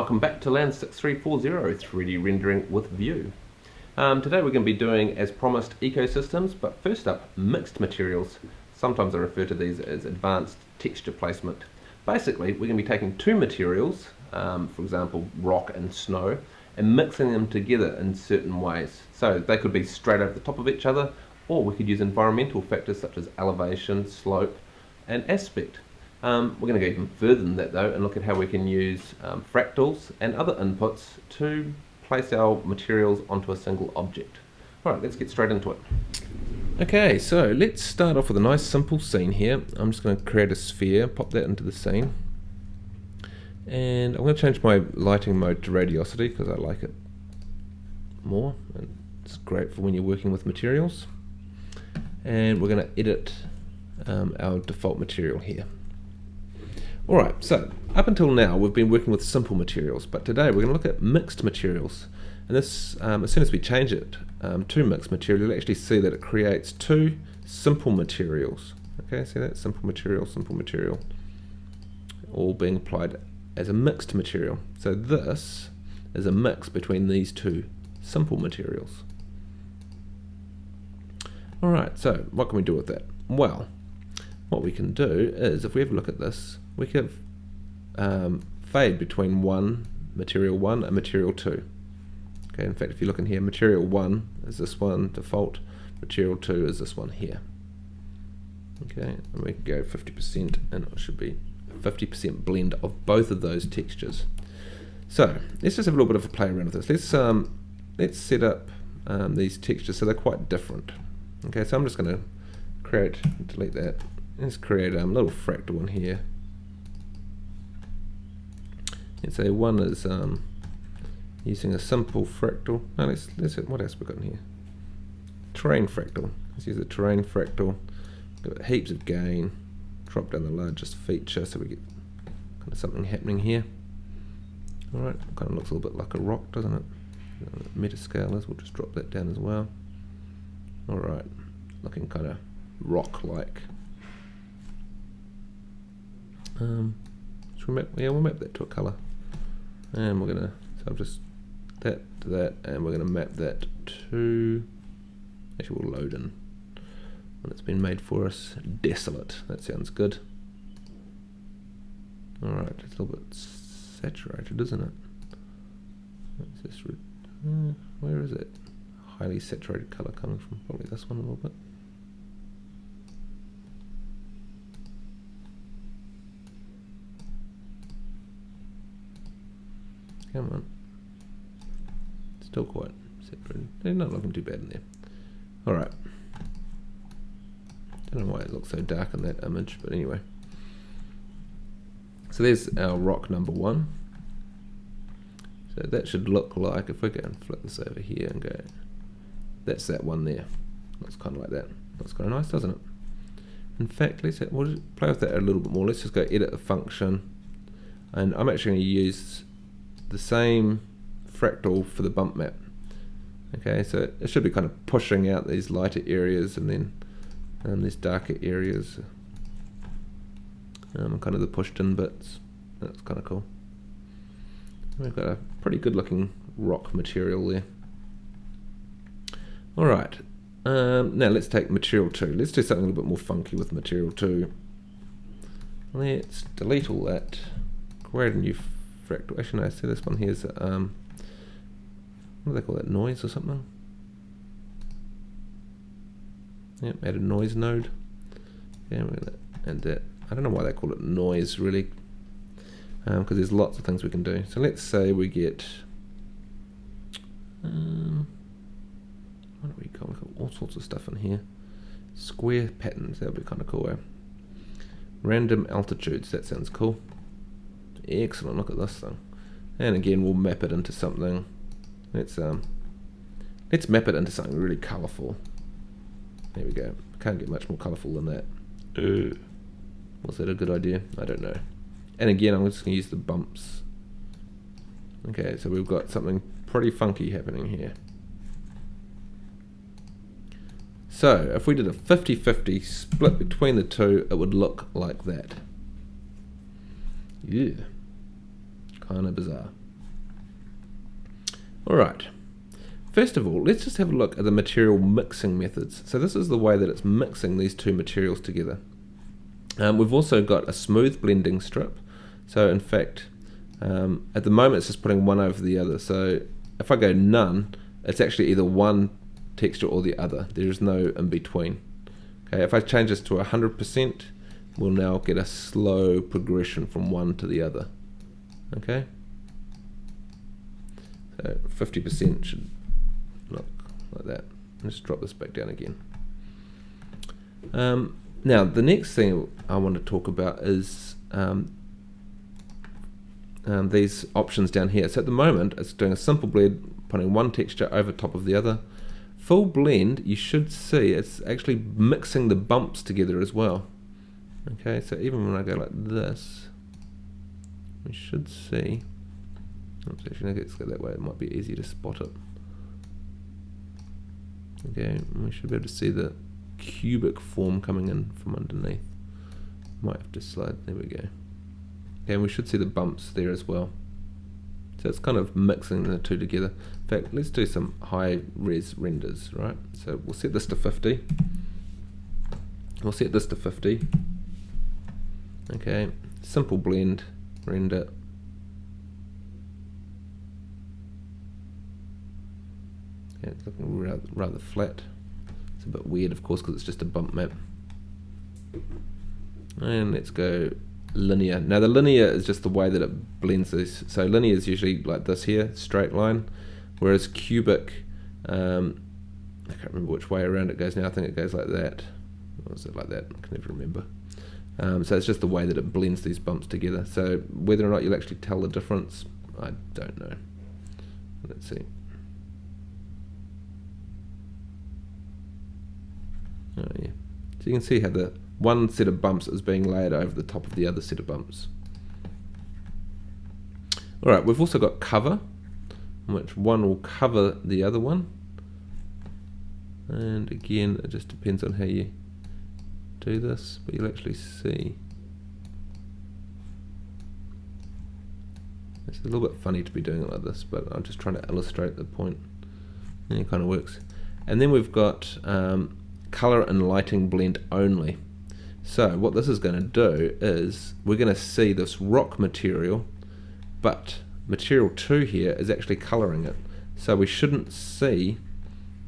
welcome back to LAN 6340 3D rendering with Vue. Today we're going to be doing, as promised, ecosystems, but first up, mixed materials. Sometimes I refer to these as advanced texture placement. Basically, we're going to be taking two materials, for example rock and snow, and mixing them together in certain ways. So they could be straight over the top of each other, or we could use environmental factors such as elevation, slope, and aspect. We're going to go even further than that though and look at how we can use fractals and other inputs to place our materials onto a single object. Alright, let's get straight into it. Okay, so let's start off with a nice simple scene here. I'm just going to create a sphere, pop that into the scene, and I'm going to change my lighting mode to radiosity because I like it more, and it's great for when you're working with materials. And we're going to edit our default material here. Alright, so up until now we've been working with simple materials, but today we're going to look at mixed materials. And this, as soon as we change it to mixed material, you'll actually see that it creates two simple materials. Okay, see that? Simple material, all being applied as a mixed material. So this is a mix between these two simple materials. Alright, so what can we do with that? Well, what we can do is, if we have a look at this, we can fade between material 1 and material 2. Okay, in fact, if you look in here, material 1 is this one default, material 2 is this one here. Okay, and we can go 50%, and it should be a 50% blend of both of those textures. So let's just have a little bit of a play around with this. Let's set up these textures so they're quite different. Okay, so I'm just going to delete that. Let's create a little fractal in here. Let's say one is using a simple fractal. No, let's what else we got in here? Terrain fractal. Let's use the terrain fractal. Got heaps of gain. Drop down the largest feature so we get kind of something happening here. Alright, kind of looks a little bit like a rock, doesn't it? Metascalers, we'll just drop that down as well. Alright, looking kind of rock-like. Should we map? Yeah, we'll map that to a colour. And we're gonna, so I've just that to that, and we're gonna map that to, actually we'll load in when it's been made for us. Desolate, that sounds good. Alright, it's a little bit saturated, isn't it? Let's just where is it? Highly saturated colour coming from? Probably this one a little bit. Come on. Still quite separated. They're not looking too bad in there. Alright. Don't know why it looks so dark in that image, but anyway. So there's our rock number 1. So that should look like, if we go and flip this over here and go, that's that one there. Looks kind of like that. Looks kind of nice, doesn't it? In fact, we'll just play with that a little bit more. Let's just go edit a function. And I'm actually going to use the same fractal for the bump map. Okay, so it should be kind of pushing out these lighter areas and then these darker areas. Kind of the pushed in bits. That's kind of cool. We've got a pretty good looking rock material there. Alright, now let's take material 2. Let's do something a little bit more funky with material 2. Let's delete all that, create a new fractal. Actually no, see this one here's what do they call that, noise or something? Yep, add a noise node. Yeah, we're gonna add that. I don't know why they call it noise really, because there's lots of things we can do. So let's say we get what do we call? We've got all sorts of stuff in here. Square patterns, that would be kind of cool. Random altitudes, that sounds cool. Excellent, look at this thing. And again, we'll map it into something. Let's map it into something really colourful. There we go. Can't get much more colourful than that. Was that a good idea? I don't know. And again, I'm just going to use the bumps. Okay, so we've got something pretty funky happening here. So, if we did a 50-50 split between the two, it would look like that. Yeah. Kind of bizarre. Alright, first of all, let's just have a look at the material mixing methods. So this is the way that it's mixing these two materials together. We've also got a smooth blending strip. So in fact, at the moment it's just putting one over the other. So if I go none, it's actually either one texture or the other. There is no in between. Okay, if I change this to 100%, we'll now get a slow progression from one to the other. Okay, so 50% should look like that. Let's drop this back down again. Now the next thing I want to talk about is these options down here. So at the moment it's doing a simple blend, putting one texture over top of the other. Full blend, you should see it's actually mixing the bumps together as well. Okay, so even when I go like this, we should see, oops, actually let's go that way, it might be easier to spot it. Okay, we should be able to see the cubic form coming in from underneath. Might have to slide, there we go. Okay, and we should see the bumps there as well. So it's kind of mixing the two together. In fact, let's do some high res renders, right? So we'll set this to 50. We'll set this to 50. Okay, simple blend, render. Okay, it's looking rather flat. It's a bit weird, of course, because it's just a bump map. And let's go linear. Now the linear is just the way that it blends these. So linear is usually like this here, straight line, whereas cubic, I can't remember which way around it goes now. I think it goes like that. Or is it like that? I can never remember. So it's just the way that it blends these bumps together. So whether or not you'll actually tell the difference, I don't know. Let's see. Oh yeah. So you can see how the one set of bumps is being layered over the top of the other set of bumps. Alright, we've also got cover, which one will cover the other one. And again, it just depends on how you do this, but you'll actually see. It's a little bit funny to be doing it like this, but I'm just trying to illustrate the point. And it kind of works. And then we've got color and lighting blend only. So what this is going to do is we're going to see this rock material, but material 2 here is actually coloring it. So we shouldn't see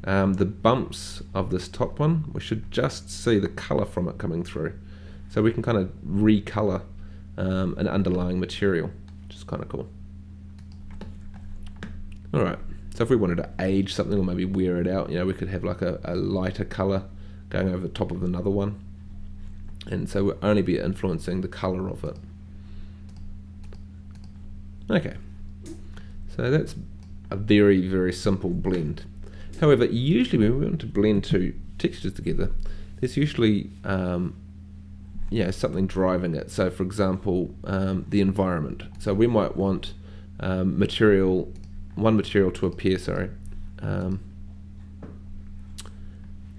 the bumps of this top one. We should just see the color from it coming through. So we can kind of recolor an underlying material, which is kind of cool. Alright, so if we wanted to age something or maybe wear it out, you know, we could have like a lighter color going over the top of another one. And so we'll only be influencing the color of it. Okay, so that's a very, very simple blend. However, usually when we want to blend two textures together, there's usually something driving it. So for example, the environment. So we might want one material to appear,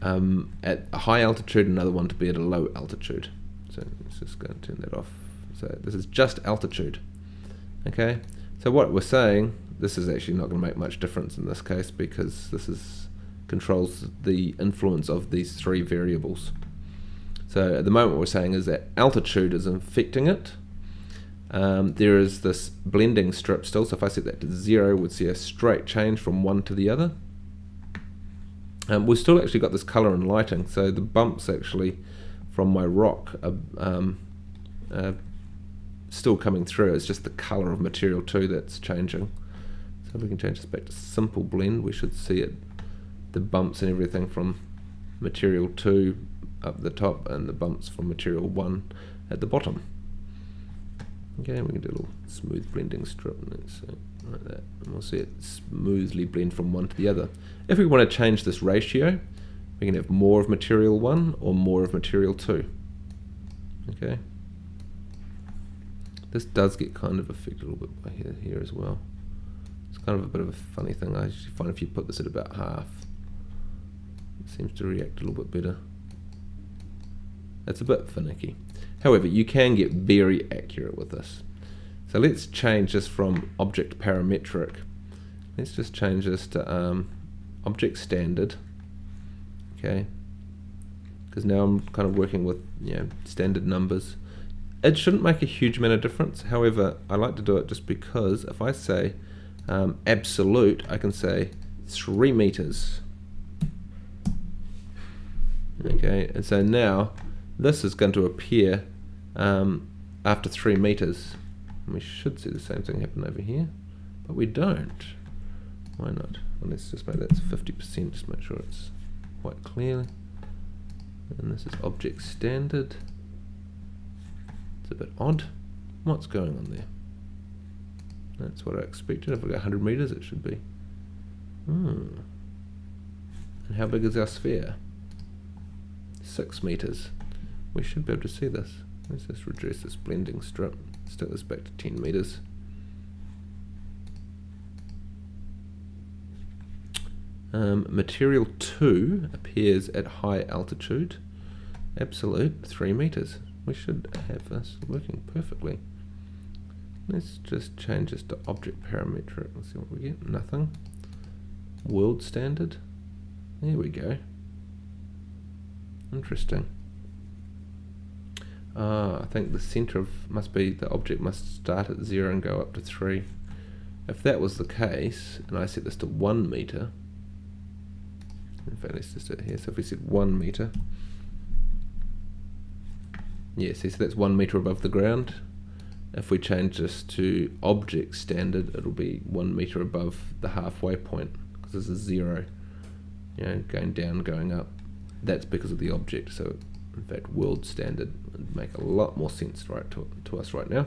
at a high altitude, another one to be at a low altitude. So let's just go and turn that off. So this is just altitude. Okay, so what we're saying, this is actually not going to make much difference in this case because this controls the influence of these three variables. So at the moment what we're saying is that altitude is affecting it. There is this blending strip still, so if I set that to 0, we'd see a straight change from one to the other. We've still actually got this color and lighting, so the bumps actually from my rock are still coming through. It's just the color of material 2 that's changing. So if we can change this back to simple blend, we should see it, the bumps and everything from material 2 up the top and the bumps from material 1 at the bottom. Okay, we can do a little smooth blending strip like that, and we'll see it smoothly blend from one to the other. If we want to change this ratio, we can have more of material 1 or more of material 2. Okay, this does get kind of affected a little bit by here as well. It's kind of a bit of a funny thing. I usually find if you put this at about half, it seems to react a little bit better. It's a bit finicky. However, you can get very accurate with this. So let's change this from object parametric. let's just change this to object standard. Okay, because now I'm kind of working with standard numbers. It shouldn't make a huge amount of difference. However, I like to do it just because if I say absolute, I can say 3 meters. Okay, and so now this is going to appear after 3 meters. And we should see the same thing happen over here, but we don't. Why not? Well, let's just make that 50%, just make sure it's quite clear. And this is object standard. It's a bit odd. What's going on there? That's what I expected. If we go 100 meters, it should be. And how big is our sphere? 6 meters. We should be able to see this. Let's just reduce this blending strip. Stick this back to 10 meters. Material 2 appears at high altitude. Absolute 3 meters. We should have this working perfectly. Let's just change this to object parametric. Let's see what we get. Nothing. World standard. There we go. Interesting. I think the center must be the object must start at 0 and go up to 3. If that was the case, and I set this to 1 meter, in fact let's just do it here, so if we set 1 meter, yes, so that's 1 meter above the ground. If we change this to object standard, it'll be 1 meter above the halfway point, because this is 0, going down, going up. That's because of the object, so in fact world standard would make a lot more sense to us right now.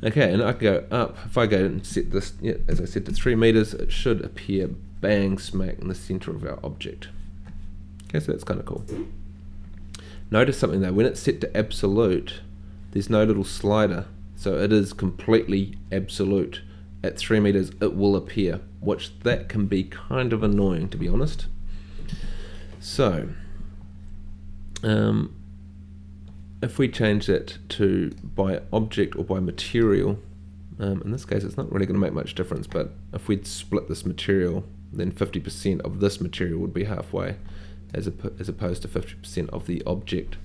Okay, and I can go up. If I go and set this, as I said, to 3 meters, it should appear bang smack in the center of our object. Okay, so that's kind of cool. Notice something though, when it's set to absolute, there's no little slider, so it is completely absolute. At 3 meters it will appear, which that can be kind of annoying, to be honest. So if we change that to by object or by material, in this case it's not really going to make much difference, but if we'd split this material, then 50% of this material would be halfway, as opposed to 50% of the object.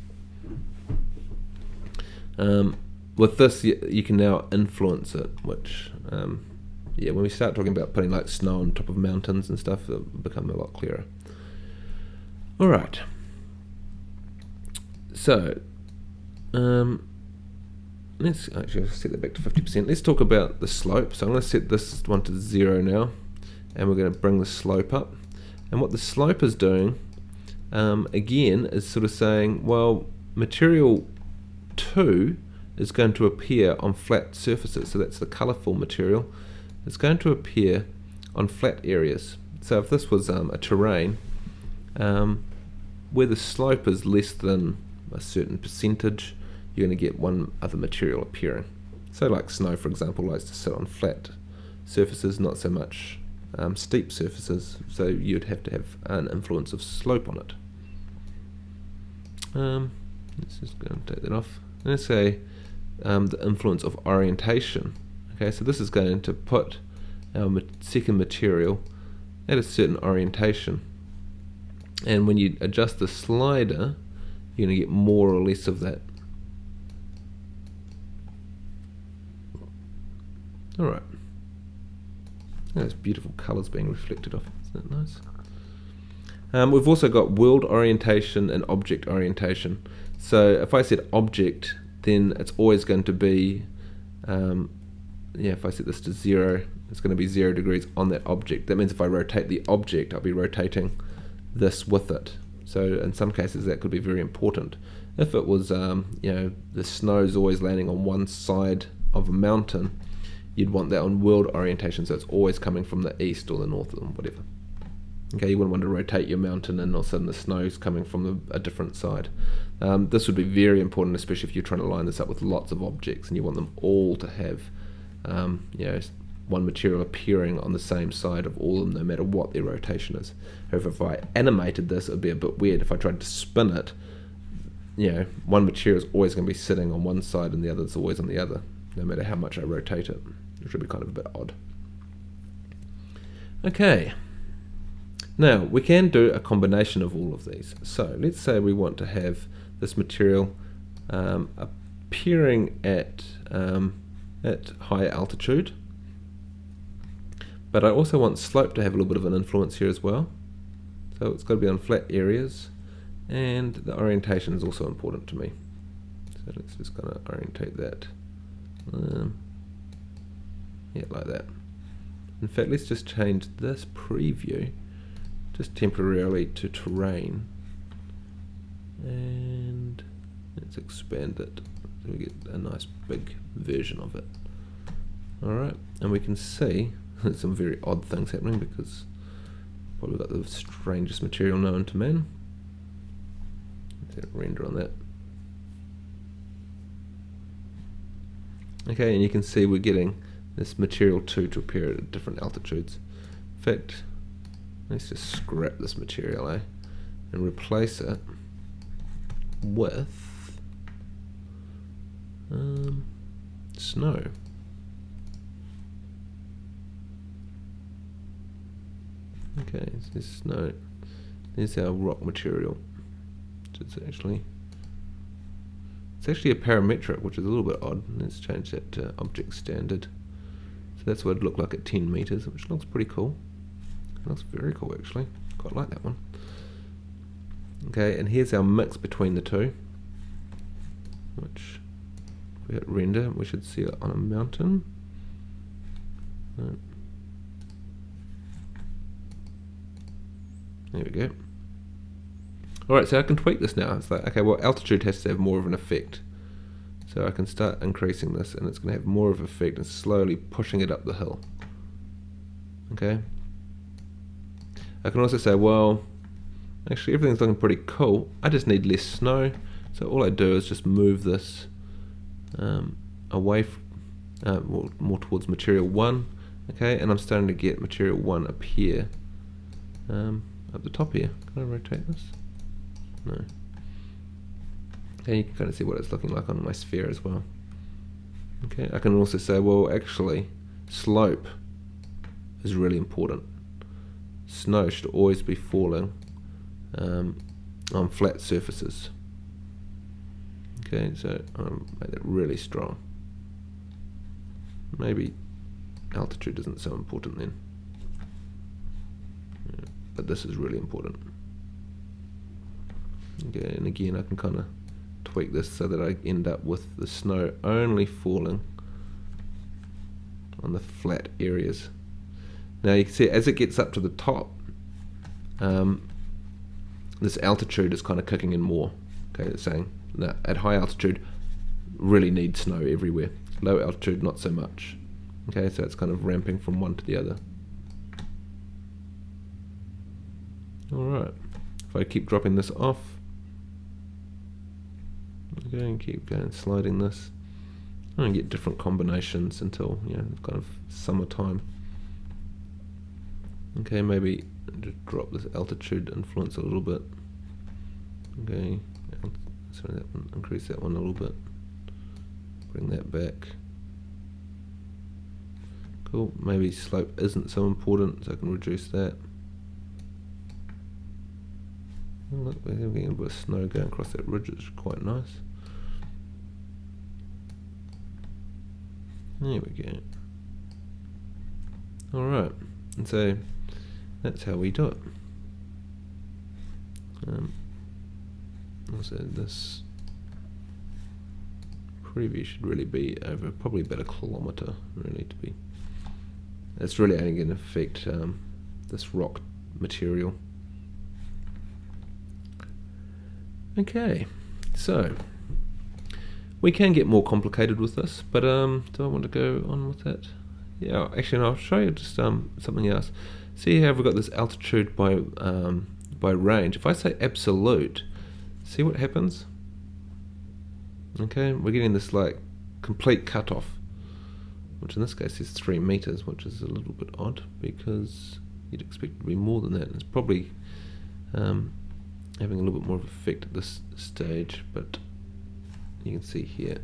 With this, you can now influence it, which when we start talking about putting like snow on top of mountains and stuff, it'll become a lot clearer. Alright, so let's actually set that back to 50%. Let's talk about the slope. So I'm going to set this one to 0 now, and we're going to bring the slope up. And what the slope is doing, again, is sort of saying, well, material 2 is going to appear on flat surfaces, so that's the colourful material. It's going to appear on flat areas. So if this was a terrain, where the slope is less than a certain percentage, you're going to get one other material appearing. So like snow, for example, likes to sit on flat surfaces, not so much steep surfaces, so you'd have to have an influence of slope on it. Let's just go and take that off. Let's say the influence of orientation. Okay, so this is going to put our second material at a certain orientation, and when you adjust the slider, you're going to get more or less of that. Alright, those beautiful colours being reflected off, isn't that nice? We've also got world orientation and object orientation. So if I set object, then it's always going to be, if I set this to 0, it's going to be 0 degrees on that object. That means if I rotate the object, I'll be rotating this with it. So in some cases that could be very important. If it was, the snow's always landing on one side of a mountain, you'd want that on world orientation, so it's always coming from the east or the north or whatever. Okay, you wouldn't want to rotate your mountain and all of a sudden the snow's coming from a different side. This would be very important, especially if you're trying to line this up with lots of objects and you want them all to have one material appearing on the same side of all of them, no matter what their rotation is. However, if I animated this, it would be a bit weird. If I tried to spin it, one material is always going to be sitting on one side and the other is always on the other, no matter how much I rotate it, which would be kind of a bit odd. Okay, now we can do a combination of all of these. So let's say we want to have this material appearing at high altitude, but I also want slope to have a little bit of an influence here as well. So it's got to be on flat areas, and the orientation is also important to me. So let's just kind of orientate that, yeah, like that. In fact, let's just change this preview just temporarily to terrain, and let's expand it so we get a nice big version of it. Alright, and we can see some very odd things happening because probably got the strangest material known to man. Let's render on that. Okay, and you can see we're getting this material too to appear at different altitudes. In fact, let's just scrap this material, and replace it with snow. Okay, so this snow. There's our rock material. It's actually a parametric, which is a little bit odd. Let's change that to object standard. So that's what it'd look like at 10 meters, which looks pretty cool. It looks very cool actually. Quite like that one. Okay, and here's our mix between the two, which if we hit render, we should see it on a mountain. Right. There we go. Alright, so I can tweak this now. It's like, okay, well, altitude has to have more of an effect. So I can start increasing this, and it's going to have more of an effect and slowly pushing it up the hill. Okay. I can also say, well, actually everything's looking pretty cool. I just need less snow. So all I do is just move this away, more towards material 1. Okay, and I'm starting to get material 1 appear up the top here. Can I rotate this? No. Okay, you can kind of see what it's looking like on my sphere as well. Okay, I can also say, well, actually, slope is really important. Snow should always be falling on flat surfaces. Okay, so make that really strong. Maybe altitude isn't so important then. Yeah, but this is really important. Okay, and again I can kind of tweak this so that I end up with the snow only falling on the flat areas. Now you can see as it gets up to the top, this altitude is kind of kicking in more. Okay, it's saying that at high altitude really need snow everywhere. Low altitude not so much. Okay, so it's kind of ramping from one to the other. Alright, if I keep dropping this off, okay, and keep going sliding this, I'm going to get different combinations until, you know, kind of summertime. Okay, maybe just drop this altitude influence a little bit. Okay, sorry, that one, increase that one a little bit. Bring that back. Cool, maybe slope isn't so important, so I can reduce that. Oh, look, we're getting a bit of snow going across that ridge, which is quite nice. There we go. Alright, and so that's how we do it. Also, this preview should really be over probably about 1 kilometre, really, to be. It's really only going to affect this rock material. Okay, so we can get more complicated with this, but do I want to go on with that? Yeah, actually, no, I'll show you just something else. See how we've got this altitude by range. If I say absolute, see what happens? Okay, we're getting this like complete cutoff, which in this case is 3 meters, which is a little bit odd because you'd expect it to be more than that. And it's probably having a little bit more of an effect at this stage, but you can see here.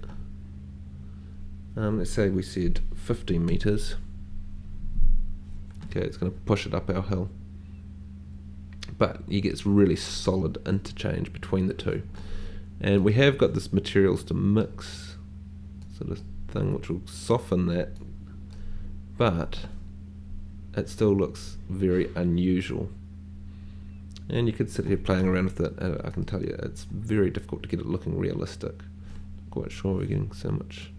Let's say we said 15 meters. Okay, it's going to push it up our hill. But you get this really solid interchange between the two. And we have got this materials to mix sort of thing which will soften that, but it still looks very unusual. And you could sit here playing around with it, and I can tell you it's very difficult to get it looking realistic. Not quite sure we're getting so much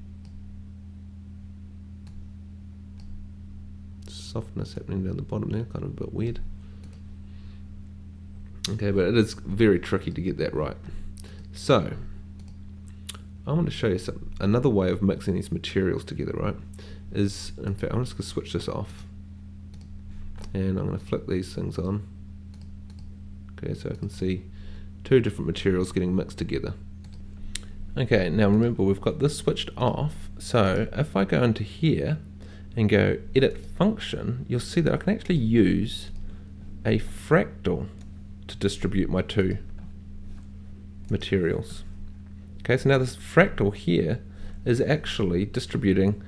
softness happening down the bottom there, kind of a bit weird. Okay, but it is very tricky to get that right. So I want to show you another way of mixing these materials together, right? Is, in fact, I'm just going to switch this off, and I'm going to flick these things on. Okay, so I can see two different materials getting mixed together. Okay, now remember we've got this switched off, so if I go into here and go edit function, you'll see that I can actually use a fractal to distribute my two materials. Okay, so now this fractal here is actually distributing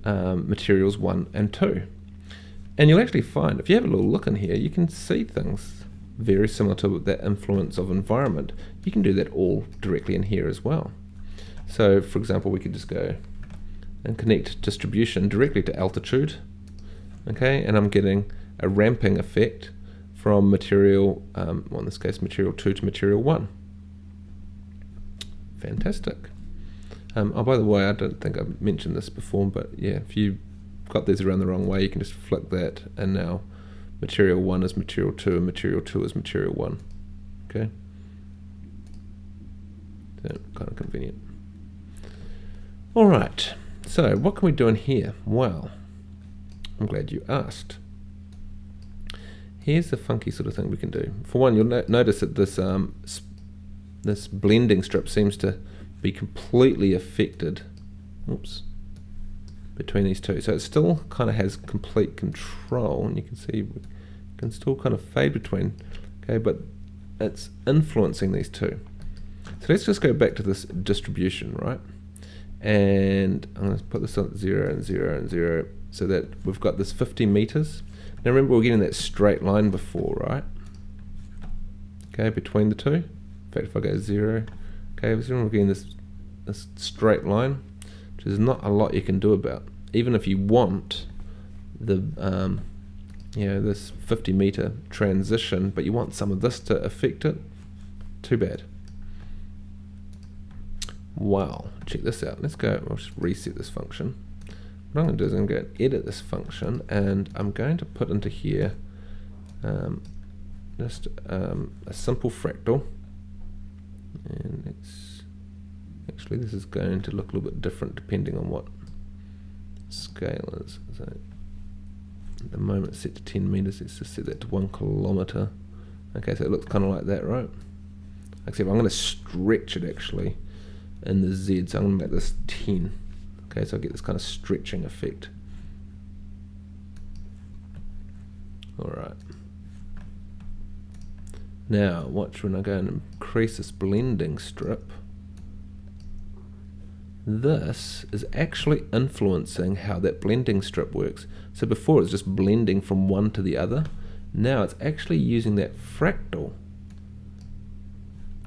materials 1 and 2. And you'll actually find, if you have a little look in here, you can see things very similar to that influence of environment. You can do that all directly in here as well. So for example, we could just go and connect distribution directly to altitude. Okay, and I'm getting a ramping effect from material, well in this case material 2 to material 1. Fantastic. Oh, by the way, I don't think I've mentioned this before, but yeah, if you got these around the wrong way, you can just flick that, and now material 1 is material 2, and material 2 is material 1. Okay? So, kind of convenient. Alright, so what can we do in here? Well, I'm glad you asked. Here's the funky sort of thing we can do. For one, you'll notice that this blending strip seems to be completely affected, oops, between these two. So it still kind of has complete control, and you can see we can still kind of fade between, okay, but it's influencing these two. So let's just go back to this distribution, right? And I'm going to put this on 0 and 0 and 0 so that we've got this 50 meters. Now remember we're getting that straight line before, right? Okay, between the two. In fact, if I go 0, okay, we're getting this straight line, which is not a lot you can do about. Even if you want the this 50 meter transition, but you want some of this to affect it, too bad. Wow, check this out. Let's go, I'll just reset this function. What I'm going to do is I'm going to go and edit this function, and I'm going to put into here just a simple fractal, and it's actually this is going to look a little bit different depending on what scale is. So at the moment it's set to 10 meters, let's just set that to 1 kilometer. Okay, so it looks kind of like that, right? Except I'm going to stretch it actually in the Z, so I'm going to make this 10. Okay, so I get this kind of stretching effect. Alright. Now, watch when I go and increase this blending strip. This is actually influencing how that blending strip works. So before it was just blending from one to the other. Now it's actually using that fractal,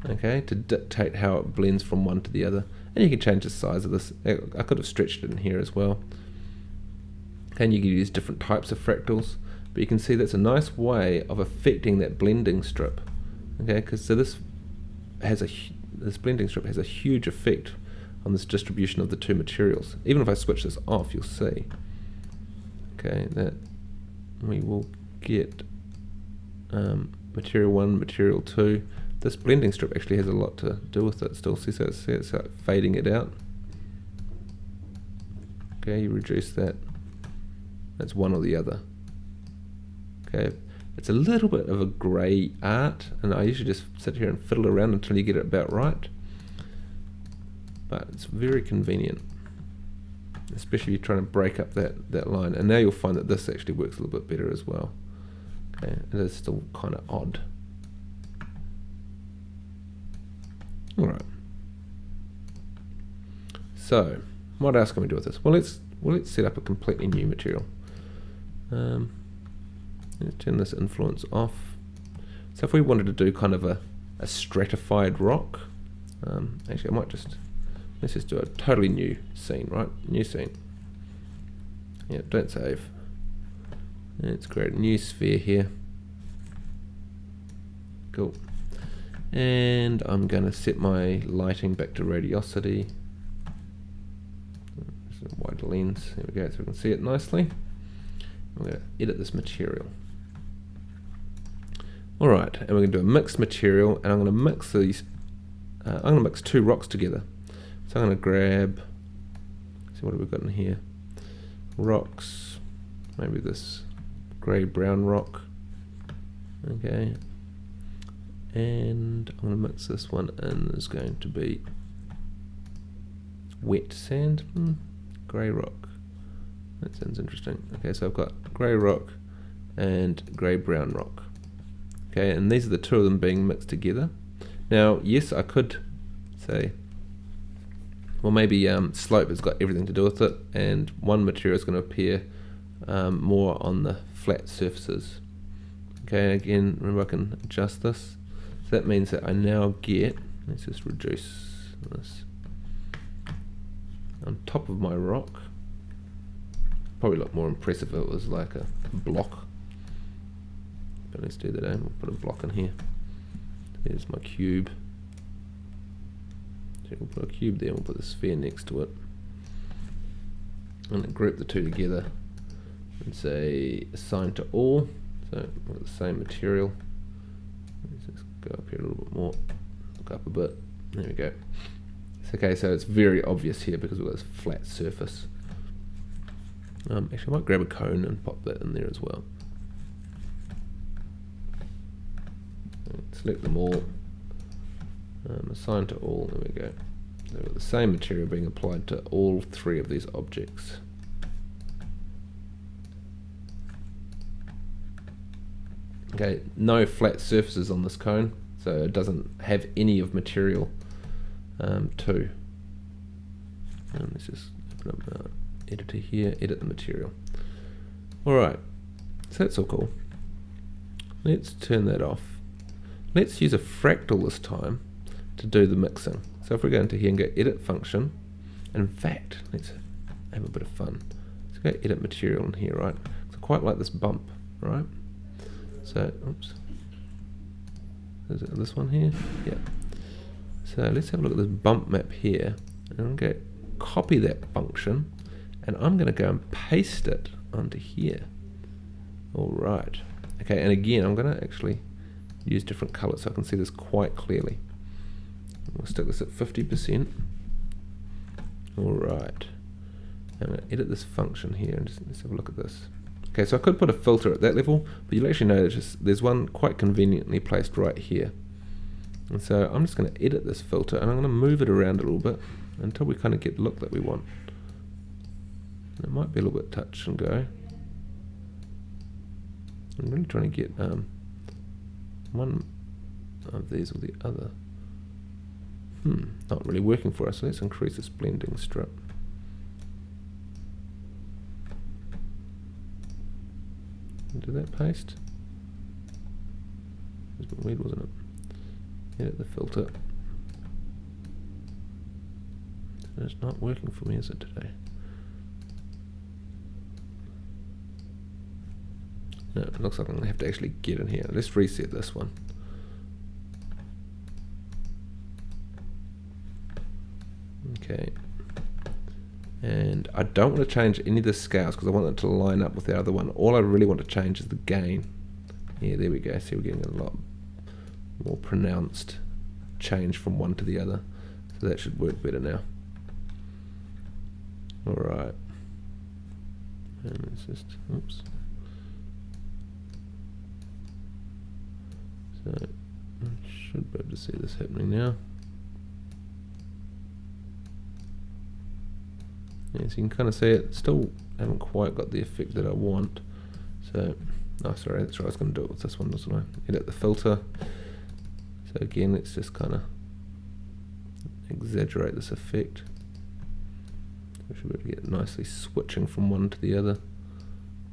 okay, to dictate how it blends from one to the other. And you can change the size of this. I could have stretched it in here as well. And you can use different types of fractals, but you can see that's a nice way of affecting that blending strip. Okay, because so this blending strip has a huge effect on this distribution of the two materials. Even if I switch this off, you'll see. Okay, that we will get material 1, material 2. This blending strip actually has a lot to do with it still. See, so it's like fading it out. Okay, you reduce that. That's one or the other. Okay, it's a little bit of a grey art, and I usually just sit here and fiddle around until you get it about right. But it's very convenient, especially if you're trying to break up that line. And now you'll find that this actually works a little bit better as well. Okay, it is still kind of odd. Alright. So, what else can we do with this? Well, let's set up a completely new material. Let's turn this influence off. So if we wanted to do kind of a stratified rock, actually I might just, let's just do a totally new scene, right? New scene. Yeah, don't save. Let's create a new sphere here. Cool. And I'm going to set my lighting back to radiosity. This is a wide lens. There we go, so we can see it nicely. I'm going to edit this material. Alright, and we're going to do a mixed material, and I'm going to mix these. I'm going to mix two rocks together. So I'm going to grab, see what have we got in here? Rocks, maybe this grey brown rock. Okay. And I'm going to mix this one in. There's going to be wet sand, grey rock. That sounds interesting. Okay, so I've got grey rock and grey brown rock. Okay, and these are the two of them being mixed together. Now, yes, I could say, well, maybe slope has got everything to do with it, and one material is going to appear more on the flat surfaces. Okay, again, remember I can adjust this. So that means that I now get, let's just reduce this, on top of my rock. Probably look more impressive if it was like a block. But let's do that, we'll put a block in here. There's my cube. So we'll put a cube there, we'll put the sphere next to it. And then group the two together and say assign to all. So we've got the same material. Let's just go up here a little bit more. Look up a bit. There we go. Okay, so it's very obvious here because we've got this flat surface. Actually, I might grab a cone and pop that in there as well. Select them all. Assign to all. There we go. So we've got the same material being applied to all three of these objects. Okay, no flat surfaces on this cone, so it doesn't have any of material 2. Let's just open up our editor here, edit the material. Alright, so that's all cool. Let's turn that off. Let's use a fractal this time to do the mixing. So if we go into here and go edit function, and in fact, let's have a bit of fun. Let's go edit material in here, right? So quite like this bump, right? So, oops. Is it this one here? Yeah. So let's have a look at this bump map here. And I'm going to copy that function, and I'm going to go and paste it onto here. Alright. Okay, and again, I'm going to actually use different colours so I can see this quite clearly. We'll stick this at 50%. Alright. I'm going to edit this function here and just let's have a look at this. Okay, so I could put a filter at that level, but you'll actually notice there's one quite conveniently placed right here. And so I'm just going to edit this filter and I'm going to move it around a little bit until we kind of get the look that we want. And it might be a little bit touch and go. I'm really trying to get one of these or the other. Not really working for us, so let's increase this blending strip. Do that paste? It was a bit weird, wasn't it? Edit the filter. It's not working for me, is it, today? No, it looks like I'm going to have to actually get in here. Let's reset this one. Okay. And I don't want to change any of the scales because I want it to line up with the other one. All I really want to change is the gain. Yeah, there we go. See, we're getting a lot more pronounced change from one to the other. So that should work better now. Alright. And it's just, oops. So, I should be able to see this happening now. Yeah, so you can kind of see it. Still haven't quite got the effect that I want. So, oh sorry, that's right, I was going to do it with this one, wasn't I? Edit the filter. So again, let's just kind of exaggerate this effect. We should be able to get nicely switching from one to the other.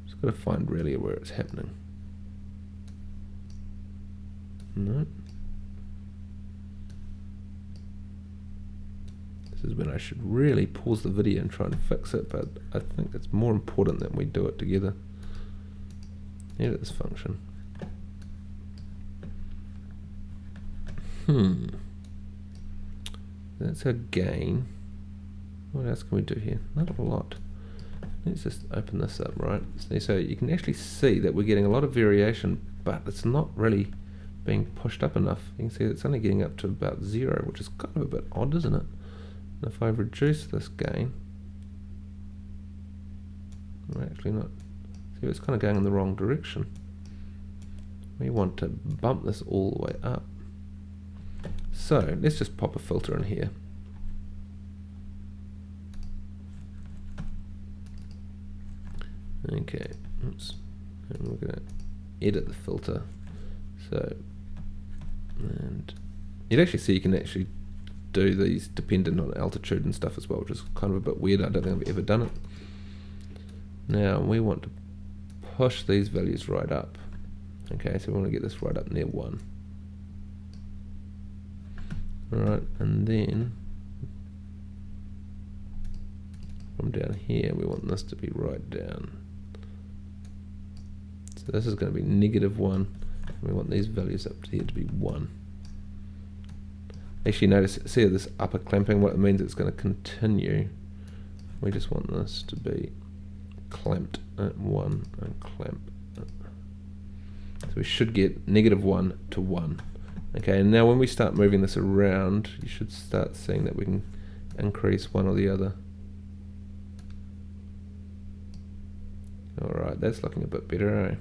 Just got to find really where it's happening. No. This is when I should really pause the video and try and fix it, but I think it's more important that we do it together. Edit this function. That's our gain. What else can we do here? Not a lot. Let's just open this up, right? So you can actually see that we're getting a lot of variation, but it's not really being pushed up enough. You can see it's only getting up to about 0, which is kind of a bit odd, isn't it? And if I reduce this gain, we're actually not. See, it's kind of going in the wrong direction. We want to bump this all the way up. So let's just pop a filter in here. Okay, oops. And we're going to edit the filter. So, and you'd actually see you can actually do these dependent on altitude and stuff as well, which is kind of a bit weird. I don't think I've ever done it. Now we want to push these values right up. Okay, so we want to get this right up near 1. Alright, and then from down here we want this to be right down. So this is going to be -1. We want these values up here to be 1. Actually, notice, see this upper clamping, what it means it's going to continue. We just want this to be clamped at 1 and clamp. So we should get -1 to 1. Okay, and now when we start moving this around, you should start seeing that we can increase one or the other. Alright, that's looking a bit better, eh?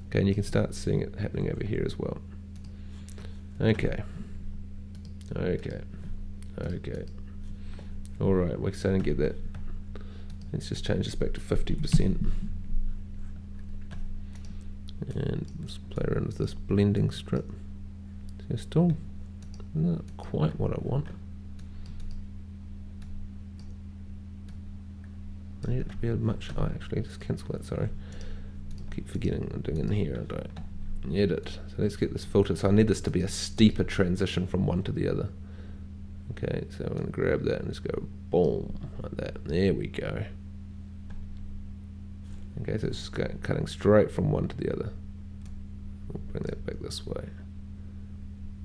Okay, and you can start seeing it happening over here as well. Okay. Okay. Alright, we're starting to get that. Let's just change this back to 50%. And let's play around with this blending strip. So still not quite what I want. I need it to be a much. Oh, actually, just cancel that. Sorry, keep forgetting I'm doing it in here. I don't edit. So let's get this filter. So I need this to be a steeper transition from one to the other. Okay, so I'm going to grab that and just go boom like that. There we go. Okay, so it's cutting straight from one to the other. We'll bring that back this way.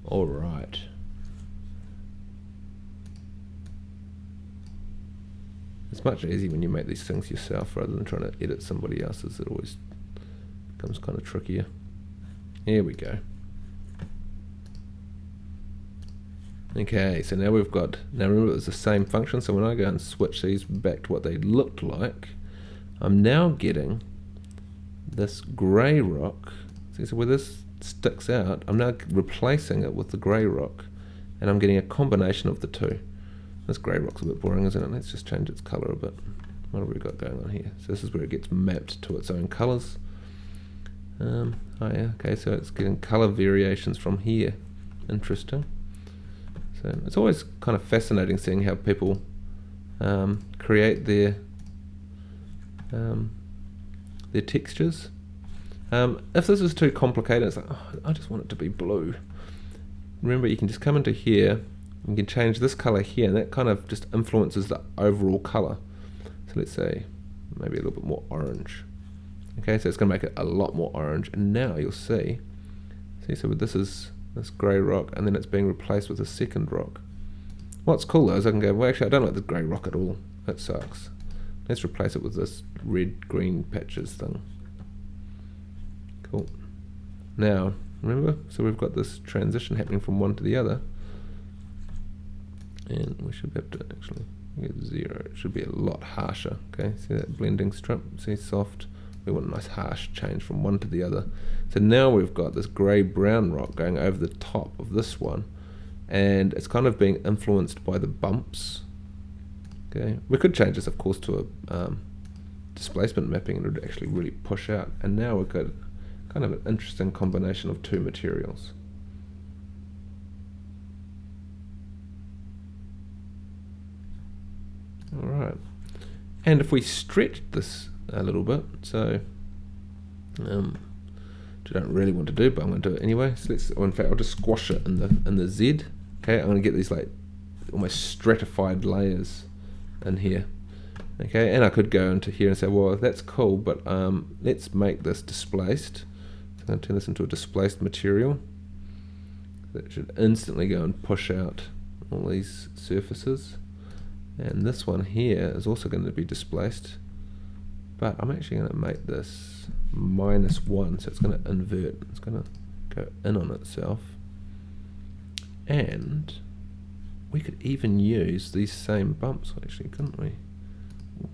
All right. It's much easier when you make these things yourself rather than trying to edit somebody else's. It always becomes kind of trickier. Here we go. Okay, so now we've got, now remember it's the same function, so when I go and switch these back to what they looked like, I'm now getting this grey rock. See, so where this sticks out, I'm now replacing it with the grey rock, and I'm getting a combination of the two. This grey rock's a bit boring, isn't it? Let's just change its colour a bit. What have we got going on here? So this is where it gets mapped to its own colours. Oh yeah, okay, so it's getting colour variations from here. Interesting. So it's always kind of fascinating seeing how people create their textures. If this is too complicated, it's like, oh, I just want it to be blue. Remember, you can just come into here, you can change this colour here, and that kind of just influences the overall colour. So let's say maybe a little bit more orange. Okay, so it's going to make it a lot more orange, and now you'll see, so this is this grey rock, and then it's being replaced with a second rock. What's cool though is I can go, well actually I don't like the grey rock at all, that sucks. Let's replace it with this red-green patches thing. Cool. Now, remember, so we've got this transition happening from one to the other, and we should have to actually get 0. It should be a lot harsher. Okay, see that blending strip? See, soft. We want a nice harsh change from one to the other. So now we've got this grey-brown rock going over the top of this one, and it's kind of being influenced by the bumps. Okay, we could change this, of course, to a displacement mapping, and it would actually really push out. And now we've got kind of an interesting combination of two materials. All right, and if we stretch this a little bit, so which I don't really want to do, but I'm going to do it anyway. So in fact, I'll just squash it in the Z. Okay, I'm going to get these like almost stratified layers in here. Okay, and I could go into here and say, well, that's cool, but let's make this displaced. So I'm going to turn this into a displaced material. That should instantly go and push out all these surfaces. And this one here is also going to be displaced, but I'm actually going to make this -1, so it's going to invert. It's going to go in on itself. And we could even use these same bumps, actually, couldn't we?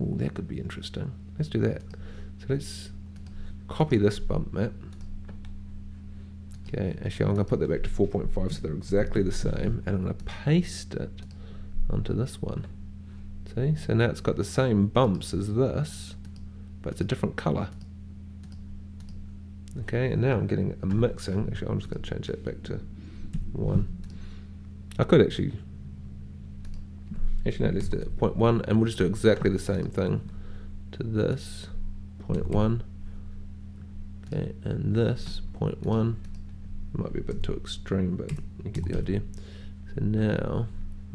Ooh, that could be interesting. Let's do that. So let's copy this bump map. Okay, actually I'm going to put that back to 4.5 so they're exactly the same, and I'm going to paste it onto this one. See, so now it's got the same bumps as this, but it's a different colour. Okay, and now I'm getting a mixing. Actually, I'm just going to change that back to 1. I could actually no, let's do it 0.1, and we'll just do exactly the same thing to this 0.1. Okay, and this 0.1. Might be a bit too extreme, but you get the idea. So now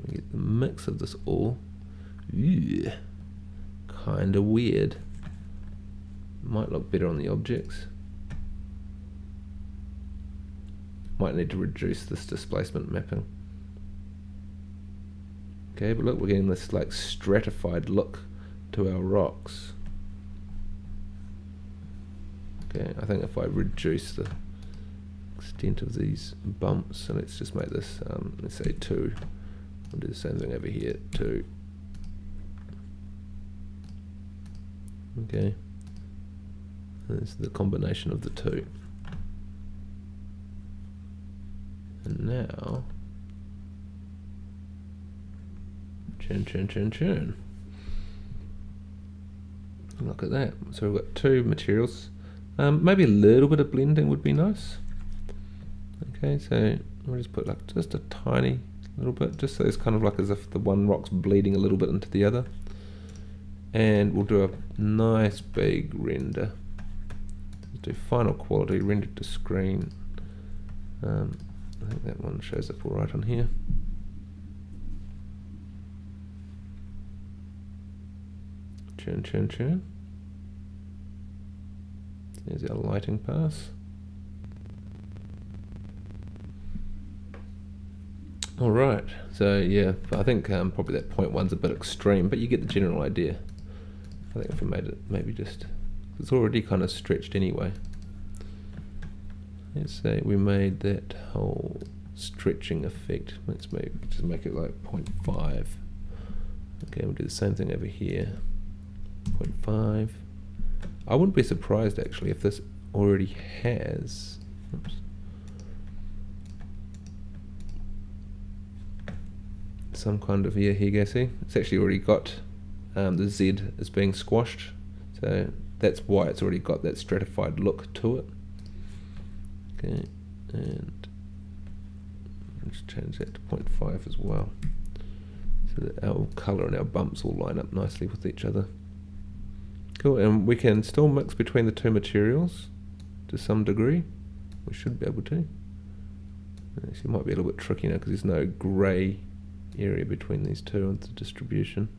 we get the mix of this all. Ew, kind of weird. Might look better on the objects. Might need to reduce this displacement mapping. Okay, but look, we're getting this like stratified look to our rocks. Okay, I think if I reduce the extent of these bumps, so let's just make this, let's say 2. We'll do the same thing over here, 2. Okay, there's the combination of the 2. And now, churn. Look at that. So we've got 2 materials. Maybe a little bit of blending would be nice. Okay, so we'll just put like just a tiny little bit, just so it's kind of like as if the one rock's bleeding a little bit into the other. And we'll do a nice big render. Let's do final quality, render to screen. I think that one shows up all right on here. Churn. There's our lighting pass. Alright, so yeah, I think probably that 0.1's a bit extreme, but you get the general idea. I think if we made it maybe just, it's already kind of stretched anyway. Let's say we made that whole stretching effect. Let's just make it like 0.5. Okay, we'll do the same thing over here. 0.5. I wouldn't be surprised actually if this already has, oops, some kind of, yeah, here you go, see? It's actually already got the Z is being squashed, so that's why it's already got that stratified look to it. Okay, and let's change that to 0.5 as well, so that our colour and our bumps all line up nicely with each other. Cool, and we can still mix between the 2 materials to some degree. We should be able to. Actually, it might be a little bit tricky now because there's no grey area between these 2 and the distribution.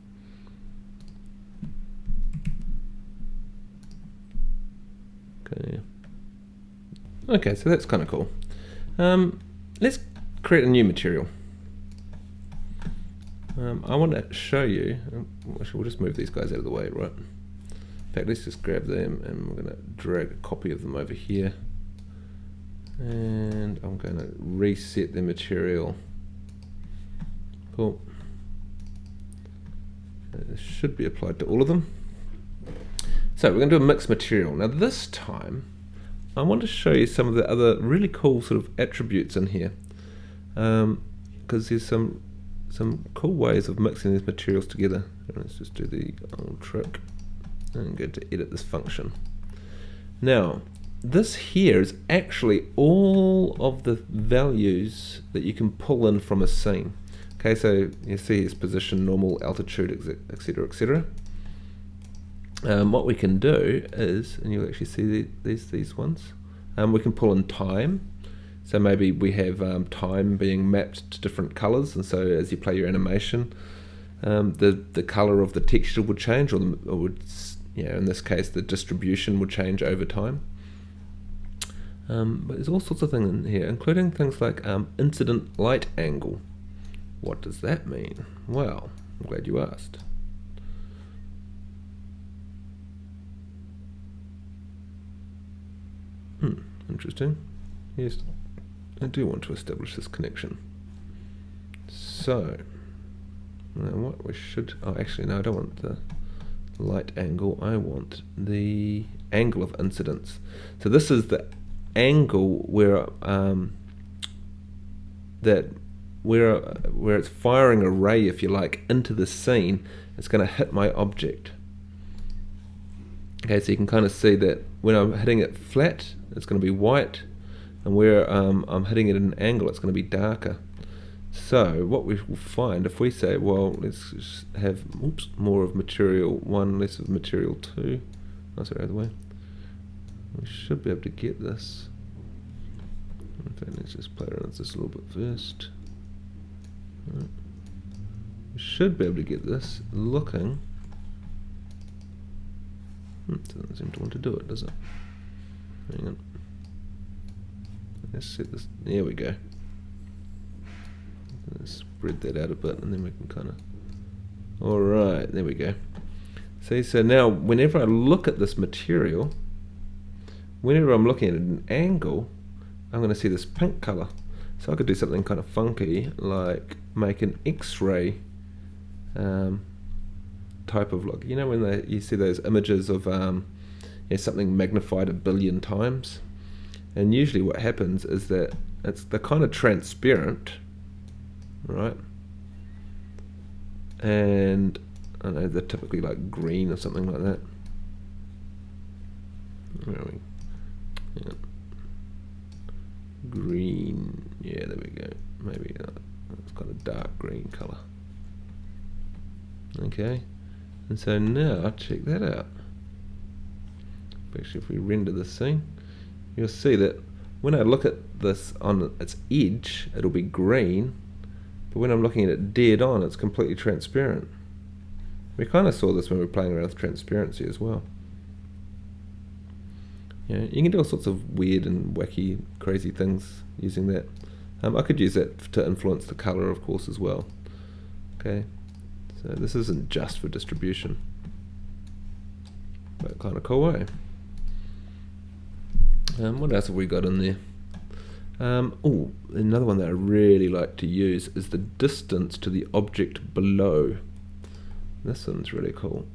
Okay. Okay, so that's kind of cool. Let's create a new material. I want to show you. Actually, we'll just move these guys out of the way, right? In fact, let's just grab them and we're going to drag a copy of them over here. And I'm going to reset the material. Cool. This should be applied to all of them. So we're going to do a mixed material. Now this time, I want to show you some of the other really cool sort of attributes in here. Because there's some cool ways of mixing these materials together. Let's just do the old trick. I'm going to edit this function. Now, this here is actually all of the values that you can pull in from a scene. Okay, so you see its position, normal, altitude, etc., etc. What we can do is, and you'll actually see these ones, We can pull in time. So maybe we have time being mapped to different colors, and so as you play your animation, the color of the texture would change, or would, in this case, the distribution would change over time. But there's all sorts of things in here, including things like incident light angle. What does that mean? Well, I'm glad you asked. Interesting. Yes, I do want to establish this connection. So, what we should... Oh, actually, no, I don't want the light angle. I want the angle of incidence. So this is the angle where where it's firing a ray, if you like, into the scene. It's going to hit my object. Okay, so you can kind of see that when I'm hitting it flat, it's going to be white, and where I'm hitting it at an angle, it's going to be darker. So what we will find, if we say, well, let's just have more of material 1, less of material 2. Oh, sorry, other way. We should be able to get this. In fact, let's just play around with this a little bit first. Right. We should be able to get this looking. It doesn't seem to want to do it, does it? Hang on. Let's set this. There we go. Let's spread that out a bit, and then we can kind of. Alright, there we go. See, so now whenever I look at this material, whenever I'm looking at an angle, I'm going to see this pink colour. So I could do something kind of funky, like make an X-ray type of look. You know when you see those images of something magnified 1 billion times? And usually what happens is that they're kind of transparent, right? And I don't know, they're typically like green or something like that. Where are we? Yeah. Green, yeah, there we go. Maybe it's got a dark green colour. Okay, and so now check that out. Actually, if we render the scene, you'll see that when I look at this on its edge, it'll be green, but when I'm looking at it dead on, it's completely transparent. We kind of saw this when we were playing around with transparency as well. Yeah, you can do all sorts of weird and wacky, crazy things using that. I could use that to influence the colour, of course, as well. Okay, so this isn't just for distribution, but kind of cool way. What else have we got in there? Oh, another one that I really like to use is the distance to the object below. This one's really cool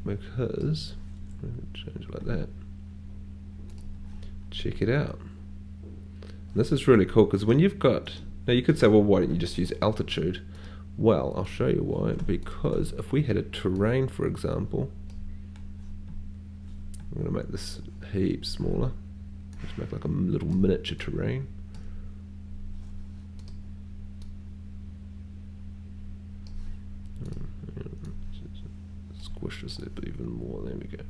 because change it like that. Check it out. This is really cool because when you've got, now you could say, well, why don't you just use altitude? Well, I'll show you why. Because if we had a terrain, for example, I'm going to make this heap smaller. Let's make like a little miniature terrain. Squish this up even more. There we go.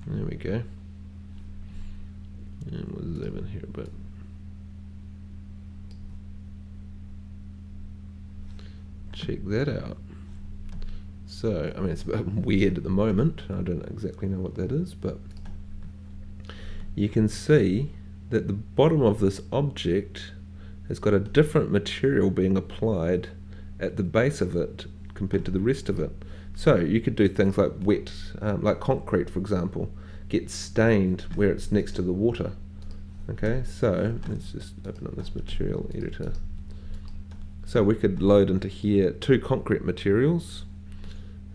There we go. And we'll zoom in here a bit. Check that out. So, I mean, it's a bit weird at the moment. I don't exactly know what that is, but you can see that the bottom of this object has got a different material being applied at the base of it compared to the rest of it. So you could do things like wet, like concrete, for example, get stained where it's next to the water. Okay, so let's just open up this material editor. So we could load into here 2 concrete materials.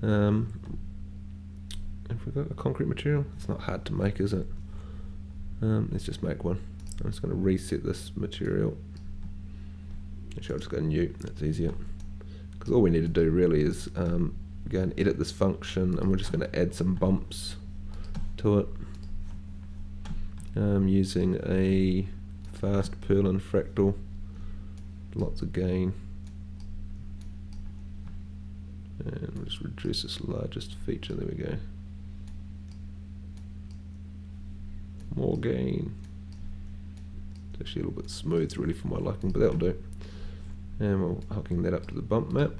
Have we got a concrete material? It's not hard to make, is it? Let's just make one. I'm just going to reset this material. Actually, I'll just go new, that's easier. Because all we need to do really is go and edit this function, and we're just going to add some bumps to it using a fast Perlin fractal, lots of gain. And we'll just reduce this largest feature. There we go. More gain. It's actually a little bit smooth really for my liking, but that'll do. And we're hooking that up to the bump map.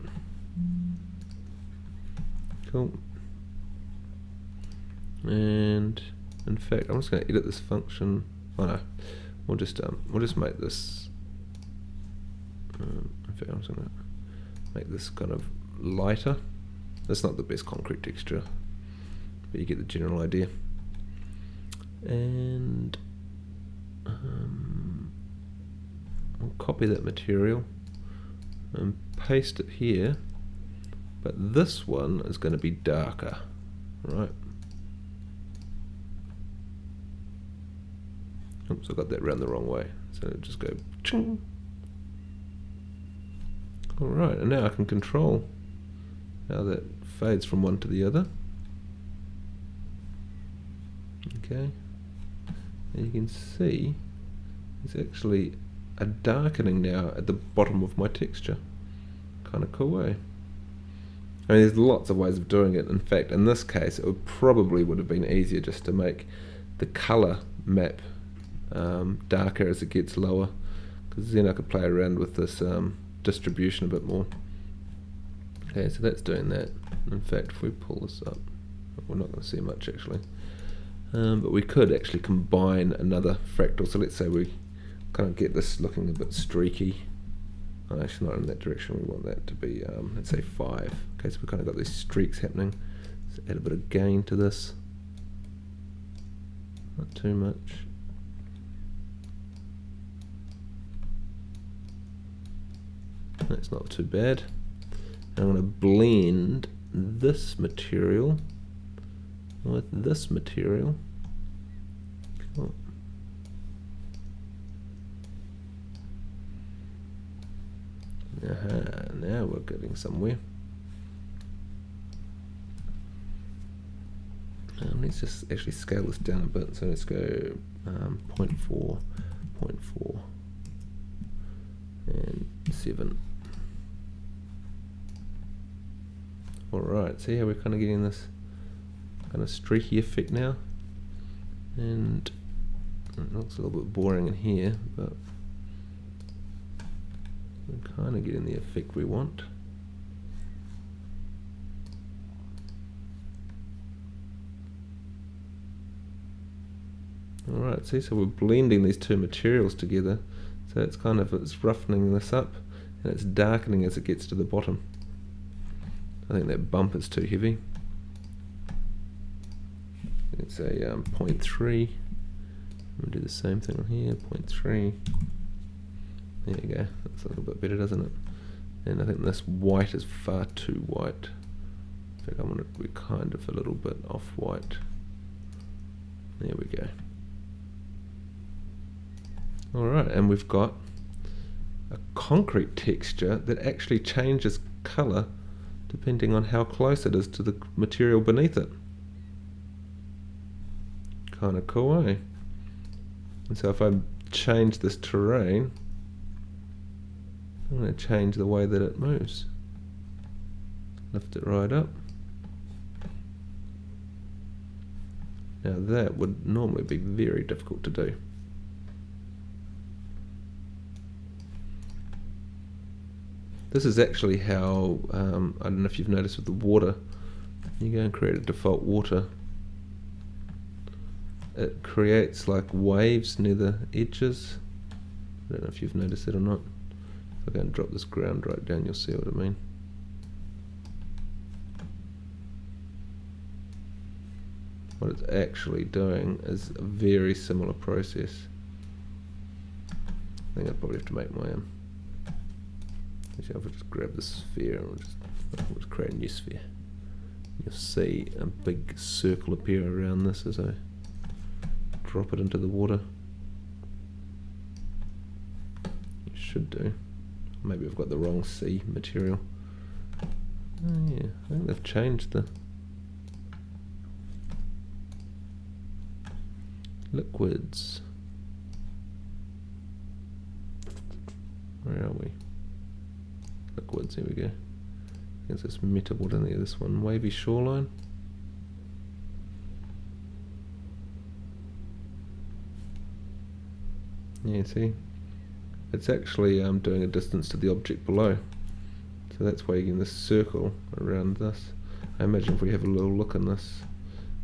Cool. And in fact, I'm just going to edit this function. Oh no, we'll just make this. In fact, I'm just going to make this kind of lighter. That's not the best concrete texture, but you get the general idea. And I'll copy that material and paste it here, but this one is going to be darker, right? Oops, I got that round the wrong way, so it'll just go ching. Alright, and now I can control how that fades from one to the other. Okay, and you can see there's actually a darkening now at the bottom of my texture. Kind of cool way. I mean, there's lots of ways of doing it. In fact, in this case, it would have been easier just to make the color map darker as it gets lower, because then I could play around with this distribution a bit more. Okay, so that's doing that. In fact, if we pull this up, we're not going to see much actually, but we could actually combine another fractal. So let's say we kind of get this looking a bit streaky. Oh, actually not in that direction, we want that to be let's say 5. Okay, so we've kind of got these streaks happening. Let's add a bit of gain to this, not too much. That's not too bad. I'm going to blend this material with this material. Cool. Now we're getting somewhere. Let's just actually scale this down a bit. So let's go 0.4, 0.4, and 7. Alright, see how we're kind of getting this kind of streaky effect now? And it looks a little bit boring in here, but we're kind of getting the effect we want. Alright, see, so we're blending these two materials together, so it's kind of, it's roughening this up and it's darkening as it gets to the bottom. I think that bump is too heavy. Let's say 0.3. We'll do the same thing on here, 0.3. There you go, that's a little bit better, doesn't it? And I think this white is far too white. In fact, I want it to be kind of a little bit off-white. There we go. Alright, and we've got a concrete texture that actually changes colour depending on how close it is to the material beneath it. Kind of cool, eh? And so if I change this terrain, I'm going to change the way that it moves. Lift it right up. Now that would normally be very difficult to do. This is actually how, I don't know if you've noticed with the water, you go and create a default water. It creates like waves near the edges. I don't know if you've noticed it or not. If I go and drop this ground right down, you'll see what I mean. What it's actually doing is a very similar process. I think I'd probably have to make my own. Actually, I'll just grab this sphere and we'll just create a new sphere. You'll see a big circle appear around this as I drop it into the water. It should do. Maybe I've got the wrong C material. Oh yeah, I think they've changed the liquids. Where are we? Liquids, here we go. There's this metaboard in there, this one, wavy shoreline. Yeah, see? It's actually doing a distance to the object below. So that's why you're getting this circle around this. I imagine if we have a little look in this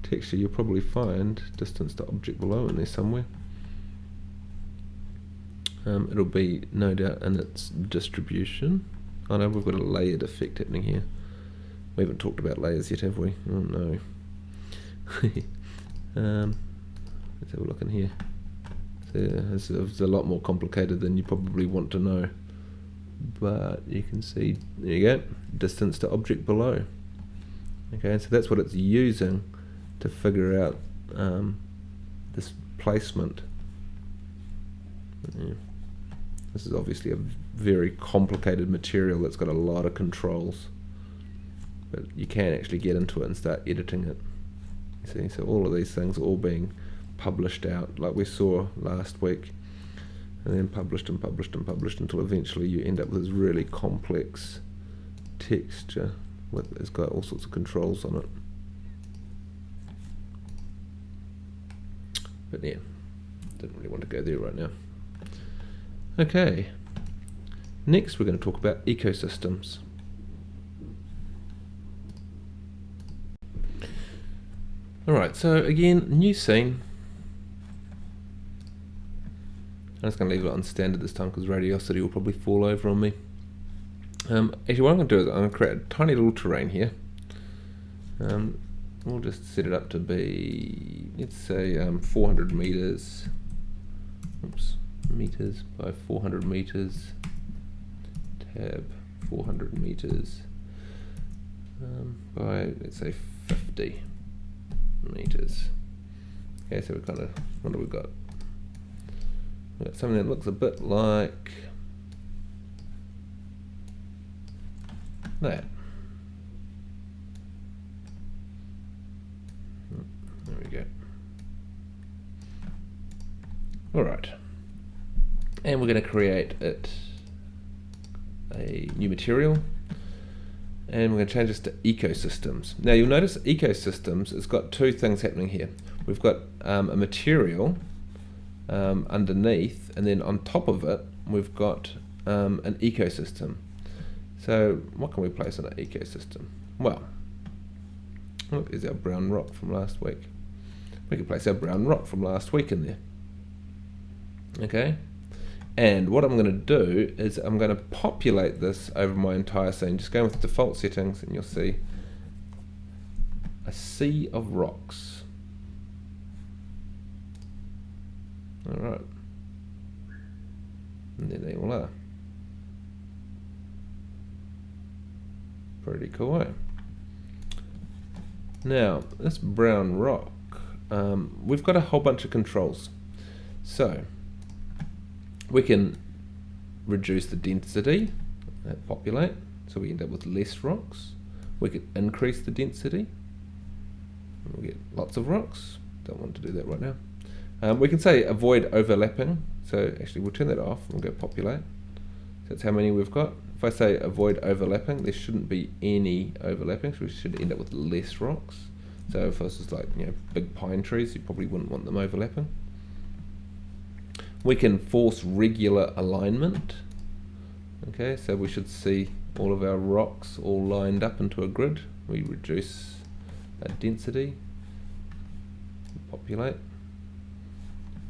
texture, you'll probably find distance to object below in there somewhere. It'll be no doubt in its distribution. Oh no, we've got a layered effect happening here. We haven't talked about layers yet, have we? Oh no. Let's have a look in here. So it's a lot more complicated than you probably want to know. But you can see, there you go, distance to object below. Okay, so that's what it's using to figure out this placement. Yeah. This is obviously a very complicated material that's got a lot of controls, but you can actually get into it and start editing it. You see, so all of these things are all being published out like we saw last week, and then published and published and published until eventually you end up with this really complex texture it's got all sorts of controls on it. But yeah, didn't really want to go there right now. Okay, next we're going to talk about ecosystems. Alright, so again, new scene. I'm just going to leave it on standard this time because radiosity will probably fall over on me. Actually, what I'm going to do is I'm going to create a tiny little terrain here. We'll just set it up to be, let's say, 400 meters. Oops, meters by 400 meters. Tab 400 meters by, let's say, 50 meters. Okay, so we kind of, what do we got? We've got something that looks a bit like that. There we go. Alright. And we're going to create it a new material. And we're going to change this to ecosystems. Now you'll notice ecosystems has got two things happening here. We've got a material underneath, and then on top of it we've got an ecosystem. So what can we place on an ecosystem? Well, look, there's our brown rock from last week. We can place our brown rock from last week in there. Okay, and what I'm going to do is I'm going to populate this over my entire scene. Just go with default settings and you'll see a sea of rocks. Alright, and there they all are. Pretty cool, eh? Now, this brown rock, we've got a whole bunch of controls. So, we can reduce the density, populate, so we end up with less rocks. We can increase the density, we'll get lots of rocks. Don't want to do that right now. We can say avoid overlapping, so actually we'll turn that off and we'll go populate. So that's how many we've got. If I say avoid overlapping, there shouldn't be any overlapping, so we should end up with less rocks. So if this is like, you know, big pine trees, you probably wouldn't want them overlapping. We can force regular alignment. Okay, so we should see all of our rocks all lined up into a grid. We reduce density, populate.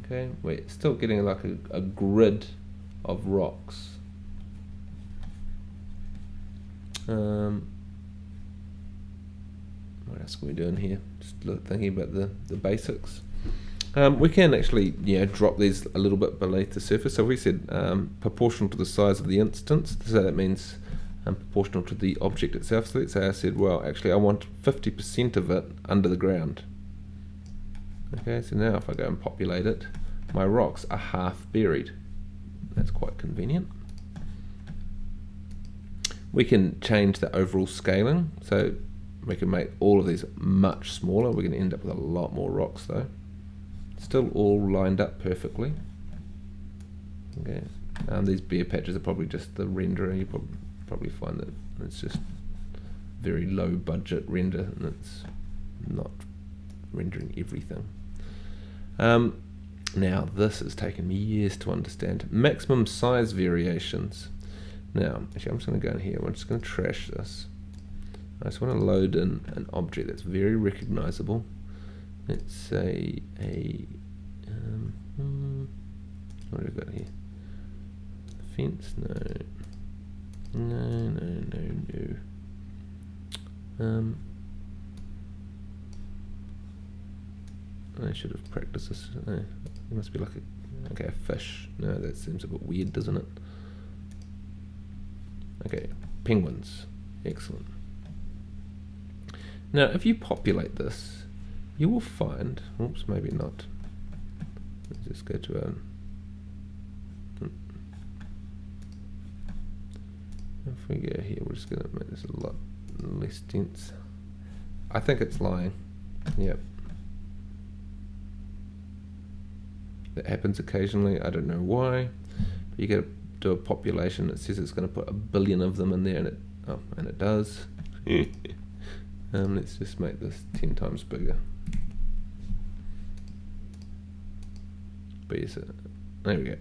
Okay, we're still getting like a grid of rocks. What else are we doing here? Just thinking about the basics. We can actually, drop these a little bit beneath the surface. So we said proportional to the size of the instance. So that means proportional to the object itself. So let's say I said, well, actually I want 50% of it under the ground. Okay, so now if I go and populate it, my rocks are half buried. That's quite convenient. We can change the overall scaling, so we can make all of these much smaller. We're going to end up with a lot more rocks though. Still all lined up perfectly. Okay, these bare patches are probably just the renderer. You probably find that it's just very low budget render, and it's not rendering everything. Now this has taken me years to understand. Maximum size variations. Now, actually I'm just going to go in here, I'm just going to trash this. I just want to load in an object that's very recognizable. Let's say what have I got here? Fence? No. I should have practiced this. It must be like a fish. No, that seems a bit weird, doesn't it? Okay, penguins. Excellent. Now, if you populate this, you will find. Oops, maybe not. Let's just go to a. If we go here, we're just going to make this a lot less dense. I think it's lying. Yep. That happens occasionally. I don't know why. But you got to do a population that says it's going to put 1 billion of them in there, and it does. Let's just make this 10 times bigger. But yes, there we go.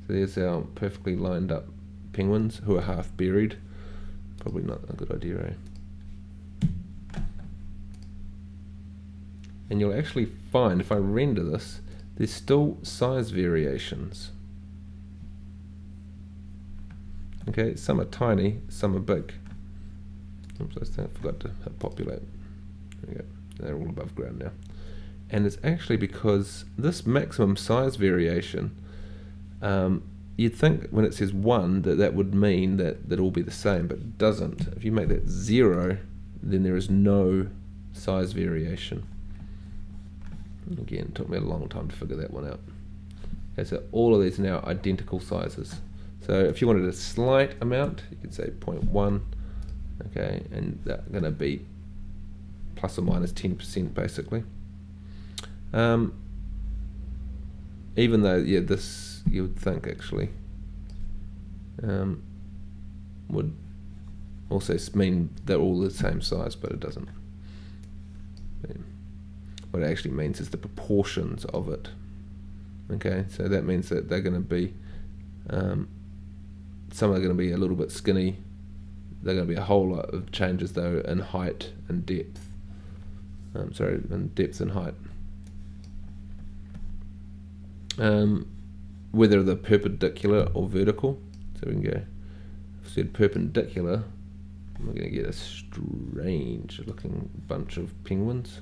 So there's our perfectly lined up penguins who are half buried. Probably not a good idea, eh? And you'll actually find, if I render this, there's still size variations. Okay, some are tiny, some are big. Oops, I forgot to populate. There we go. They're all above ground now. And it's actually because this maximum size variation, you'd think when it says 1 that would mean that it'll all be the same, but it doesn't. If you make that 0, then there is no size variation. Again, it took me a long time to figure that one out. Okay, so all of these are now identical sizes. So if you wanted a slight amount, you could say 0.1, okay, and they're going to be plus or minus 10% basically. Even though, yeah, this you would think actually would also mean they're all the same size, but it doesn't. What it actually means is the proportions of it. Okay, so that means that they're going to be, some are going to be a little bit skinny. They're going to be a whole lot of changes though in height and depth. In depth and height. Whether they're perpendicular or vertical. So we can go, if we said perpendicular, we're going to get a strange looking bunch of penguins.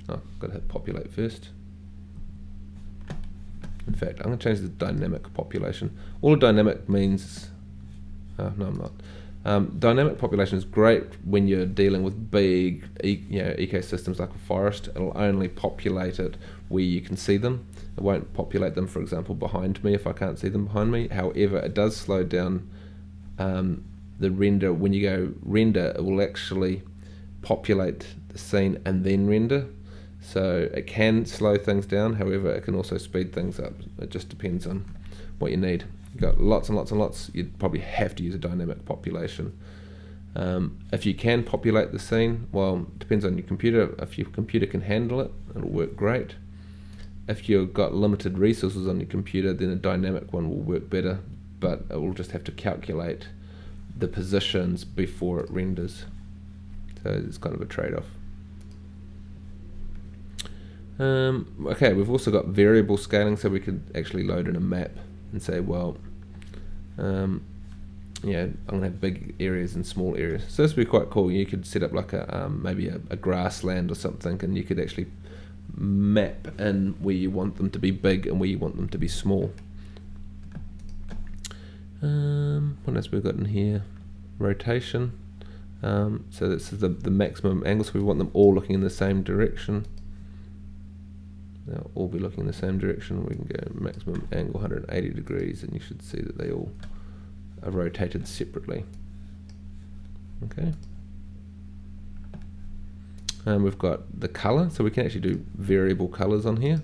Oh, got to hit populate first. In fact, I'm going to change the dynamic population. All dynamic means, no I'm not. Dynamic population is great when you're dealing with big ecosystems like a forest. It'll only populate it where you can see them. It won't populate them, for example, behind me if I can't see them behind me. However, it does slow down the render. When you go render, it will actually populate the scene and then render. So it can slow things down, however it can also speed things up. It just depends on what you need. You've got lots and lots and lots, you'd probably have to use a dynamic population. If you can populate the scene, well, it depends on your computer. If your computer can handle it, it'll work great. If you've got limited resources on your computer, then a dynamic one will work better, but it will just have to calculate the positions before it renders. So it's kind of a trade-off. Okay, we've also got variable scaling, so we could actually load in a map and say, well, I'm going to have big areas and small areas. So this would be quite cool. You could set up like a maybe a grassland or something, and you could actually map in where you want them to be big and where you want them to be small. What else we've got in here? Rotation. So this is the maximum angle, so we want them all looking in the same direction. They'll all be looking in the same direction. We can go maximum angle 180 degrees, and you should see that they all are rotated separately. Okay. We've got the color, so we can actually do variable colors on here.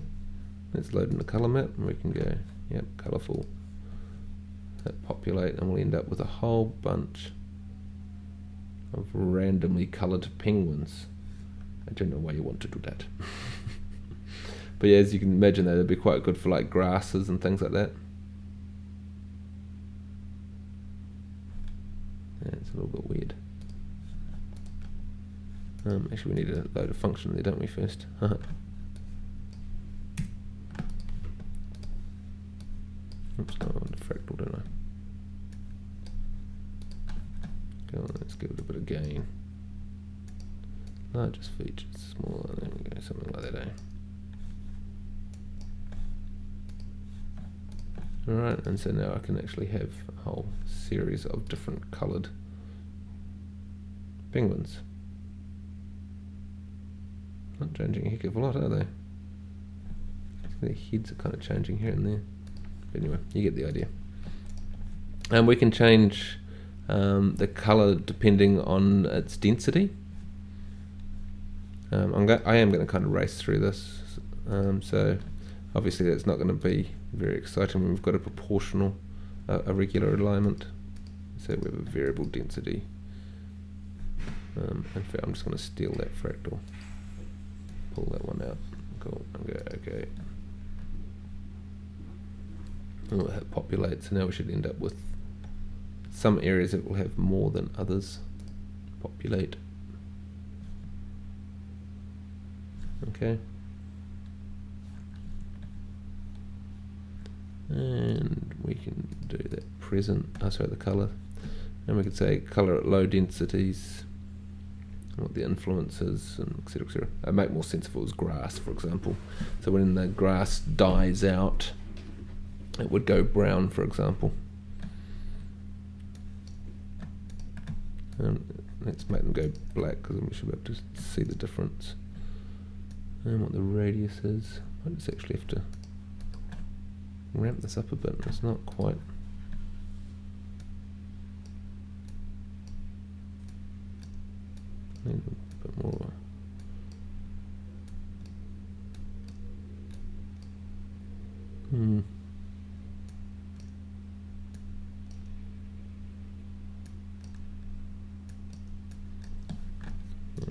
Let's load in the color map, and we can go, yep, colorful. Hit populate, and we'll end up with a whole bunch of randomly coloured penguins. I don't know why you want to do that. But yeah, as you can imagine, that'd be quite good for like grasses and things like that. Yeah, it's a little bit weird. Actually, we need a load of function there, don't we, first? Oops, no, I want a fractal, don't I? Go on, let's give it a bit of gain. Largest features, smaller, there we go, something like that, eh? Alright, and so now I can actually have a whole series of different coloured penguins. Not changing a heck of a lot, are they? Their heads are kind of changing here and there. But anyway, you get the idea. And we can change the colour depending on its density. I am going to kind of race through this. So obviously that's not going to be very exciting when we've got a proportional, a regular alignment. So we have a variable density. In fact, I'm just going to steal that fractal. Pull that one out. Cool. And go, okay. Oh, that populates. So now we should end up with some areas that will have more than others populate. Okay. And we can do that present, the colour. And we could say colour at low densities, what the influence is, and etc. etc. It'd make more sense if it was grass, for example. So when the grass dies out, it would go brown, for example. Let's make them go black, because then we should be able to see the difference. And what the radius is. I just actually have to ramp this up a bit. It's not quite. Need a bit more.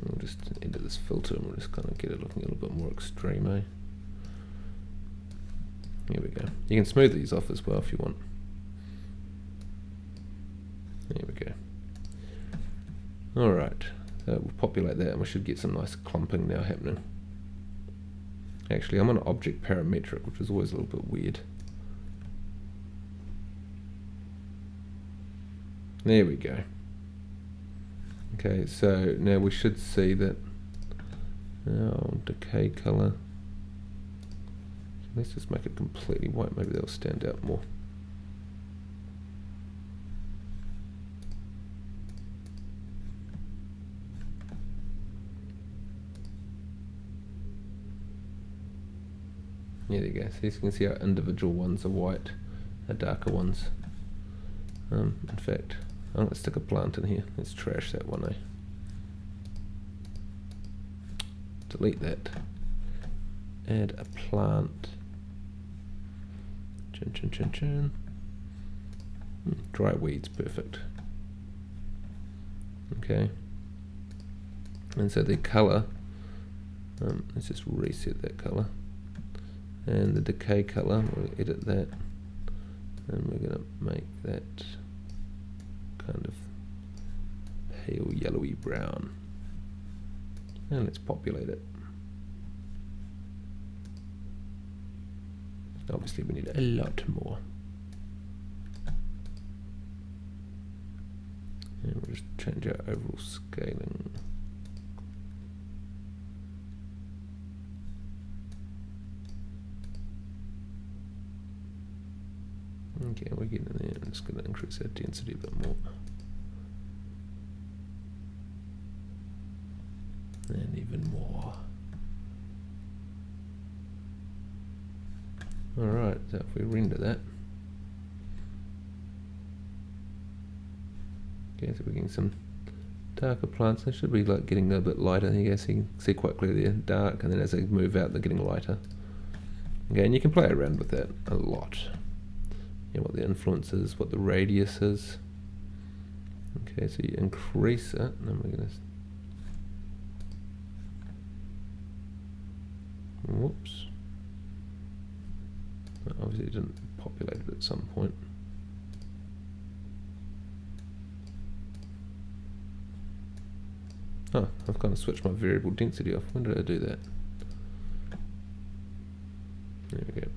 We'll just edit this filter and we'll just kind of get it looking a little bit more extreme, eh? Here we go. You can smooth these off as well if you want. There we go. Alright, so we'll populate that and we should get some nice clumping now happening. Actually, I'm on object parametric, which is always a little bit weird. There we go. Okay, so now we should see that decay color. Let's just make it completely white, maybe they'll stand out more. There you go. So you can see our individual ones are white, our darker ones. In fact, I'm going to stick a plant in here. Let's trash that one, eh? Delete that. Add a plant. Chin. Dry weeds, perfect. Okay. And so the color, let's just reset that color. And the decay color, we'll edit that. And we're going to make that kind of pale yellowy brown. And let's populate it. Obviously we need a lot more. And we'll just change our overall scaling. Okay, we're getting there. I'm just going to increase our density a bit more. And even more. Alright, so if we render that. Okay, so we're getting some darker plants. They should be like getting a bit lighter. You guys can see quite clearly they're dark, and then as they move out, they're getting lighter. Okay, and you can play around with that a lot. You know, what the influence is, what the radius is. Okay, so you increase it, and then we're going to. Whoops. Obviously it didn't populate it at some point. Oh, I've kind of switched my variable density off. When did I do that? There we go.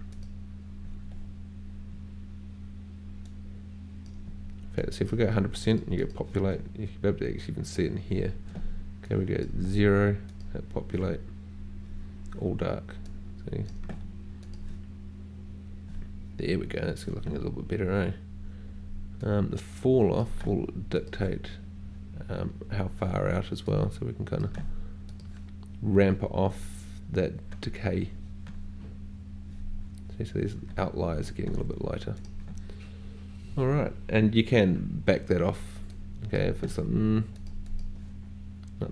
Okay, so if we go 100% and you go populate, you can be able to actually even see it in here. Okay, we go 0, hit populate, all dark. See? There we go, that's looking a little bit better, eh? The fall off will dictate how far out as well, so we can kind of ramp off that decay. See, so these outliers are getting a little bit lighter. Alright, and you can back that off. Okay, if it's like, not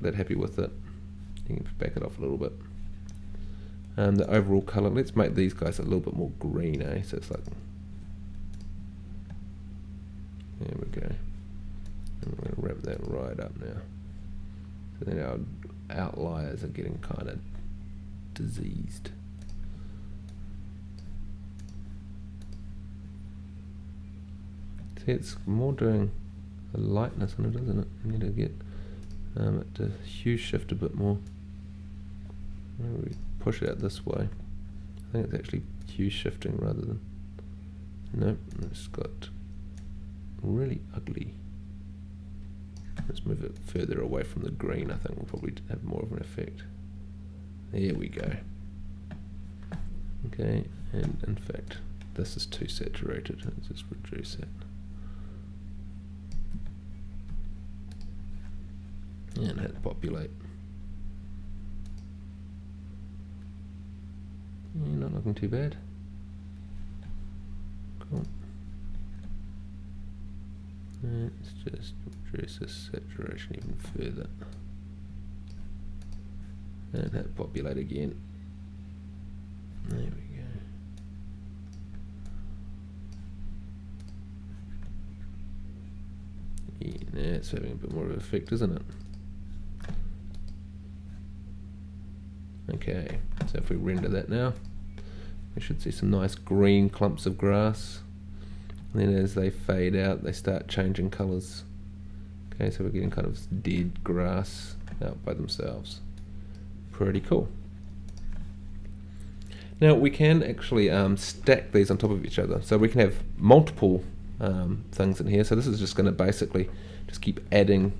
that happy with it, you can back it off a little bit. The overall colour, let's make these guys a little bit more green, eh? So it's like, there we go. And we're going to wrap that right up now. So then our outliers are getting kind of diseased. See, it's more doing a lightness on it, isn't it? We need to get it to hue shift a bit more. Maybe we push it out this way. I think it's actually hue shifting rather than. Nope, it's got really ugly. Let's move it further away from the green. I think we'll probably have more of an effect. There we go. Okay, and in fact, this is too saturated. Let's just reduce it. And hit populate. Yeah, not looking too bad. Cool. Let's just reduce this saturation even further. And hit populate again. There we go. Yeah, now it's having a bit more of an effect, isn't it? Okay, so if we render that now, we should see some nice green clumps of grass. And then as they fade out, they start changing colours. Okay, so we're getting kind of dead grass out by themselves. Pretty cool. Now we can actually stack these on top of each other. So we can have multiple things in here. So this is just going to basically just keep adding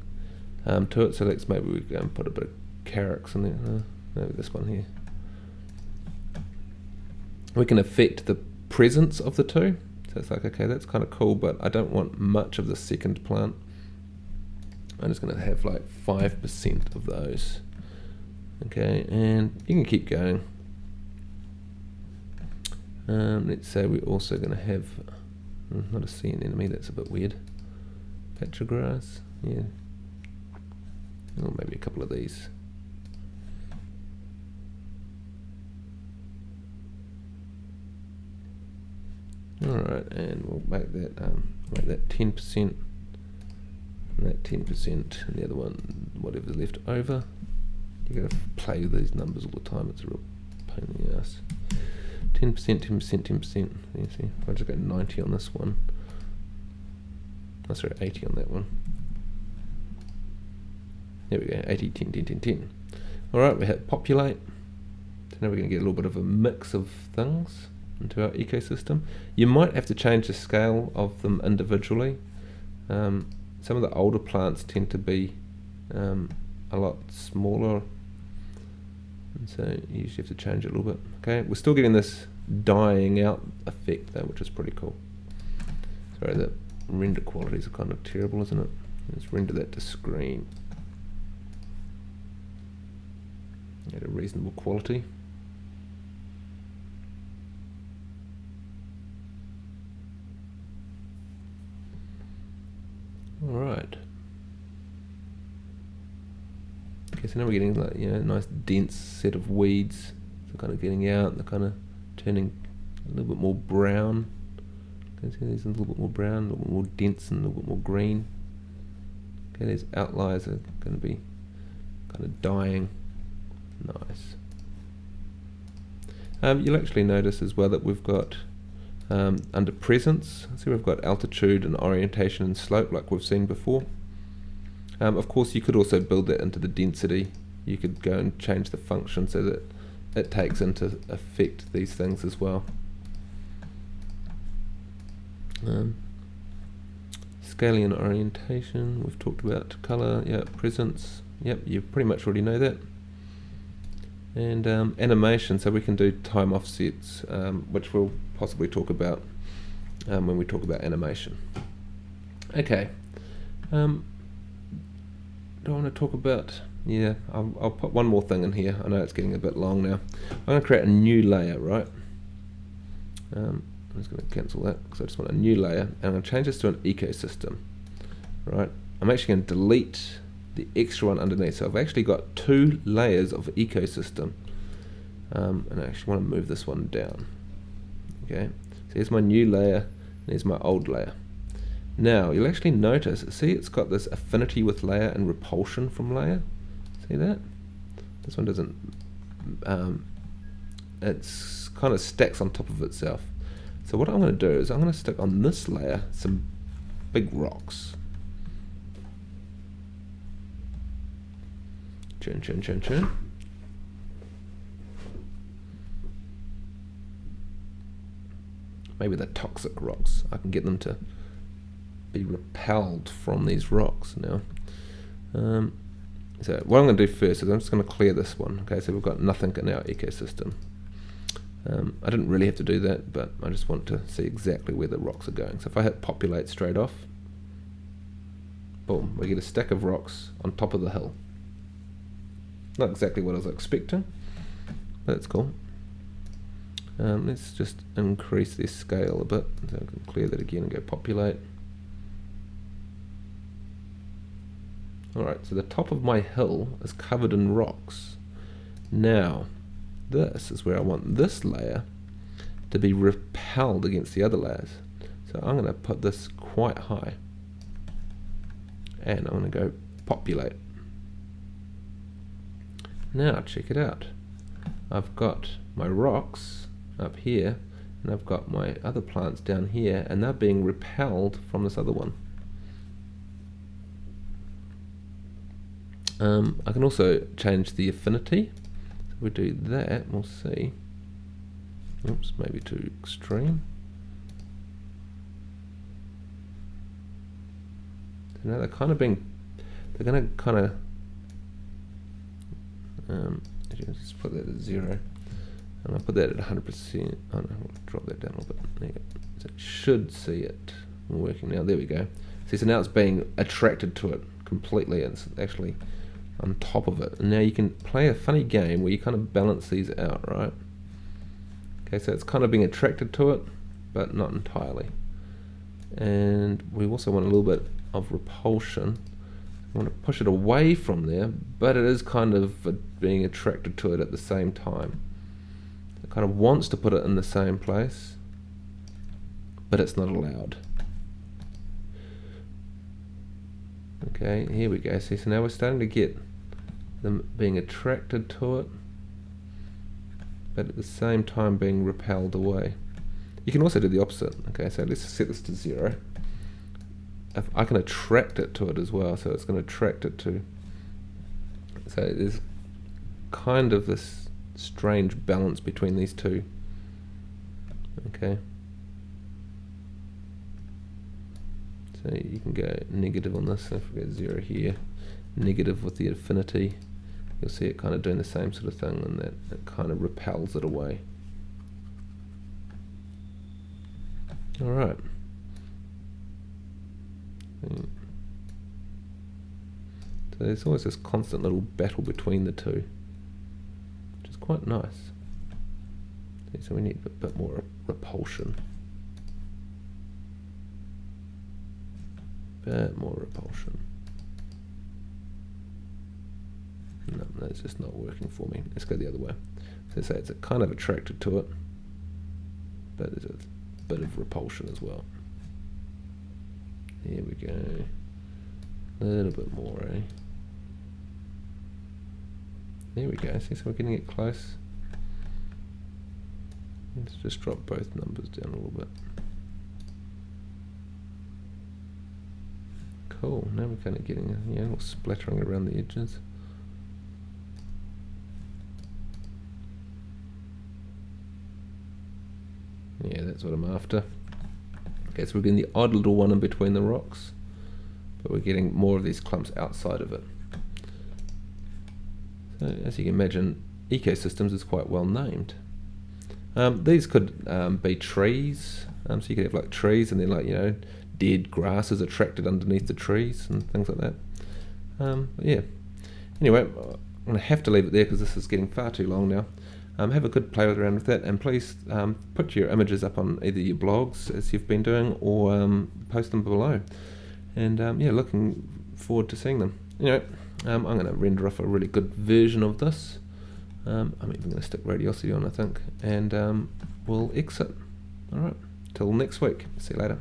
to it. So let's maybe we put a bit of carrots in there. Maybe this one here. We can affect the presence of the two. So it's like, okay, that's kind of cool, but I don't want much of the second plant. I'm just going to have like 5% of those. Okay, and you can keep going. Let's say we're also going to have, not a sea anemone, that's a bit weird. Patch of grass, yeah. Or maybe a couple of these. Alright, and we'll make that 10%, and that 10%, and the other one, whatever's left over. You gotta play with these numbers all the time, it's a real pain in the ass. 10%, 10%, 10%. You see, I just got 90 on this one. Oh, sorry, 80 on that one. There we go, 80, 10, 10, 10, 10. Alright, we hit populate. So now we're going to get a little bit of a mix of things into our ecosystem. You might have to change the scale of them individually. Some of the older plants tend to be a lot smaller, and so you usually have to change it a little bit. Okay, we're still getting this dying out effect though, which is pretty cool. Sorry, the render qualities are kind of terrible, isn't it? Let's render that to screen at a reasonable quality. Alright. Okay, so now we're getting like, a nice dense set of weeds. They're kind of getting out, they're kind of turning a little bit more brown. You can see these a little bit more brown, a little bit more dense and a little bit more green. Okay, these outliers are going to be kind of dying. Nice. You'll actually notice as well that we've got under presence, so we've got altitude and orientation and slope like we've seen before. Of course you could also build that into the density. You could go and change the function so that it takes into effect these things as well. Scaling and orientation, we've talked about. Color, yeah, presence, yep, you pretty much already know that. And animation, so we can do time offsets, which we'll possibly talk about when we talk about animation. Okay, do I want to talk about, yeah, I'll put one more thing in here. I know it's getting a bit long now. I'm going to create a new layer, right? I'm just going to cancel that because I just want a new layer, and I'm going to change this to an ecosystem, right? I'm actually going to delete the extra one underneath, so I've actually got 2 layers of ecosystem, and I actually want to move this one down. Okay, so here's my new layer, and here's my old layer. Now you'll actually notice, see, it's got this affinity with layer and repulsion from layer. See that? This one doesn't. It's kind of stacks on top of itself. So what I'm going to do is I'm going to stick on this layer some big rocks. Churn, churn, churn, churn. Maybe they're toxic rocks. I can get them to be repelled from these rocks now. So what I'm going to do first is I'm just going to clear this one. Okay, so we've got nothing in our ecosystem. I didn't really have to do that, but I just want to see exactly where the rocks are going. So if I hit populate straight off, boom, we get a stack of rocks on top of the hill. Not exactly what I was expecting, but it's cool. Let's just increase this scale a bit, so I can clear that again and go populate. Alright, so the top of my hill is covered in rocks. Now, this is where I want this layer to be repelled against the other layers. So I'm going to put this quite high, and I'm going to go populate. Now check it out. I've got my rocks up here, and I've got my other plants down here, and they're being repelled from this other one. I can also change the affinity. So if we do that, we'll see. Oops, maybe too extreme. So now they're kind of being, they're going to kind of, just put that at 0. And I'll put that at 100%. Oh no, we'll drop that down a little bit. There you go. So it should see it working now. There we go. See, so now it's being attracted to it completely. It's actually on top of it. And now you can play a funny game where you kind of balance these out, right? Okay, so it's kind of being attracted to it, but not entirely. And we also want a little bit of repulsion. I want to push it away from there, but it is kind of being attracted to it at the same time. It kind of wants to put it in the same place, but it's not allowed. Okay, here we go. See, so now we're starting to get them being attracted to it, but at the same time being repelled away. You can also do the opposite. Okay, so let's set this to 0. If I can attract it to it as well, so it's going to attract it to. So there's kind of this strange balance between these two. Okay. So you can go negative on this. So if we go 0 here, negative with the affinity, you'll see it kind of doing the same sort of thing, and that it kind of repels it away. Alright. So there's always this constant little battle between the two, which is quite nice. So we need a bit more repulsion. Bit more repulsion. No, that's just not working for me. Let's go the other way. So say it's kind of attracted to it, but there's a bit of repulsion as well. Here we go. A little bit more, eh? There we go, see, so we're getting it close. Let's just drop both numbers down a little bit. Cool, now we're kind of getting a little splattering around the edges. Yeah, that's what I'm after. Okay, so we're getting the odd little one in between the rocks, but we're getting more of these clumps outside of it. So, as you can imagine, ecosystems is quite well named. These could be trees, so you could have like trees and then like, dead grasses attracted underneath the trees and things like that. Yeah. Anyway, I'm going to have to leave it there because this is getting far too long now. Have a good play around with that, and please put your images up on either your blogs as you've been doing, or post them below. And yeah, looking forward to seeing them. Anyway, I'm going to render off a really good version of this. I'm even going to stick radiosity on, I think, and we'll exit. Alright, till next week. See you later.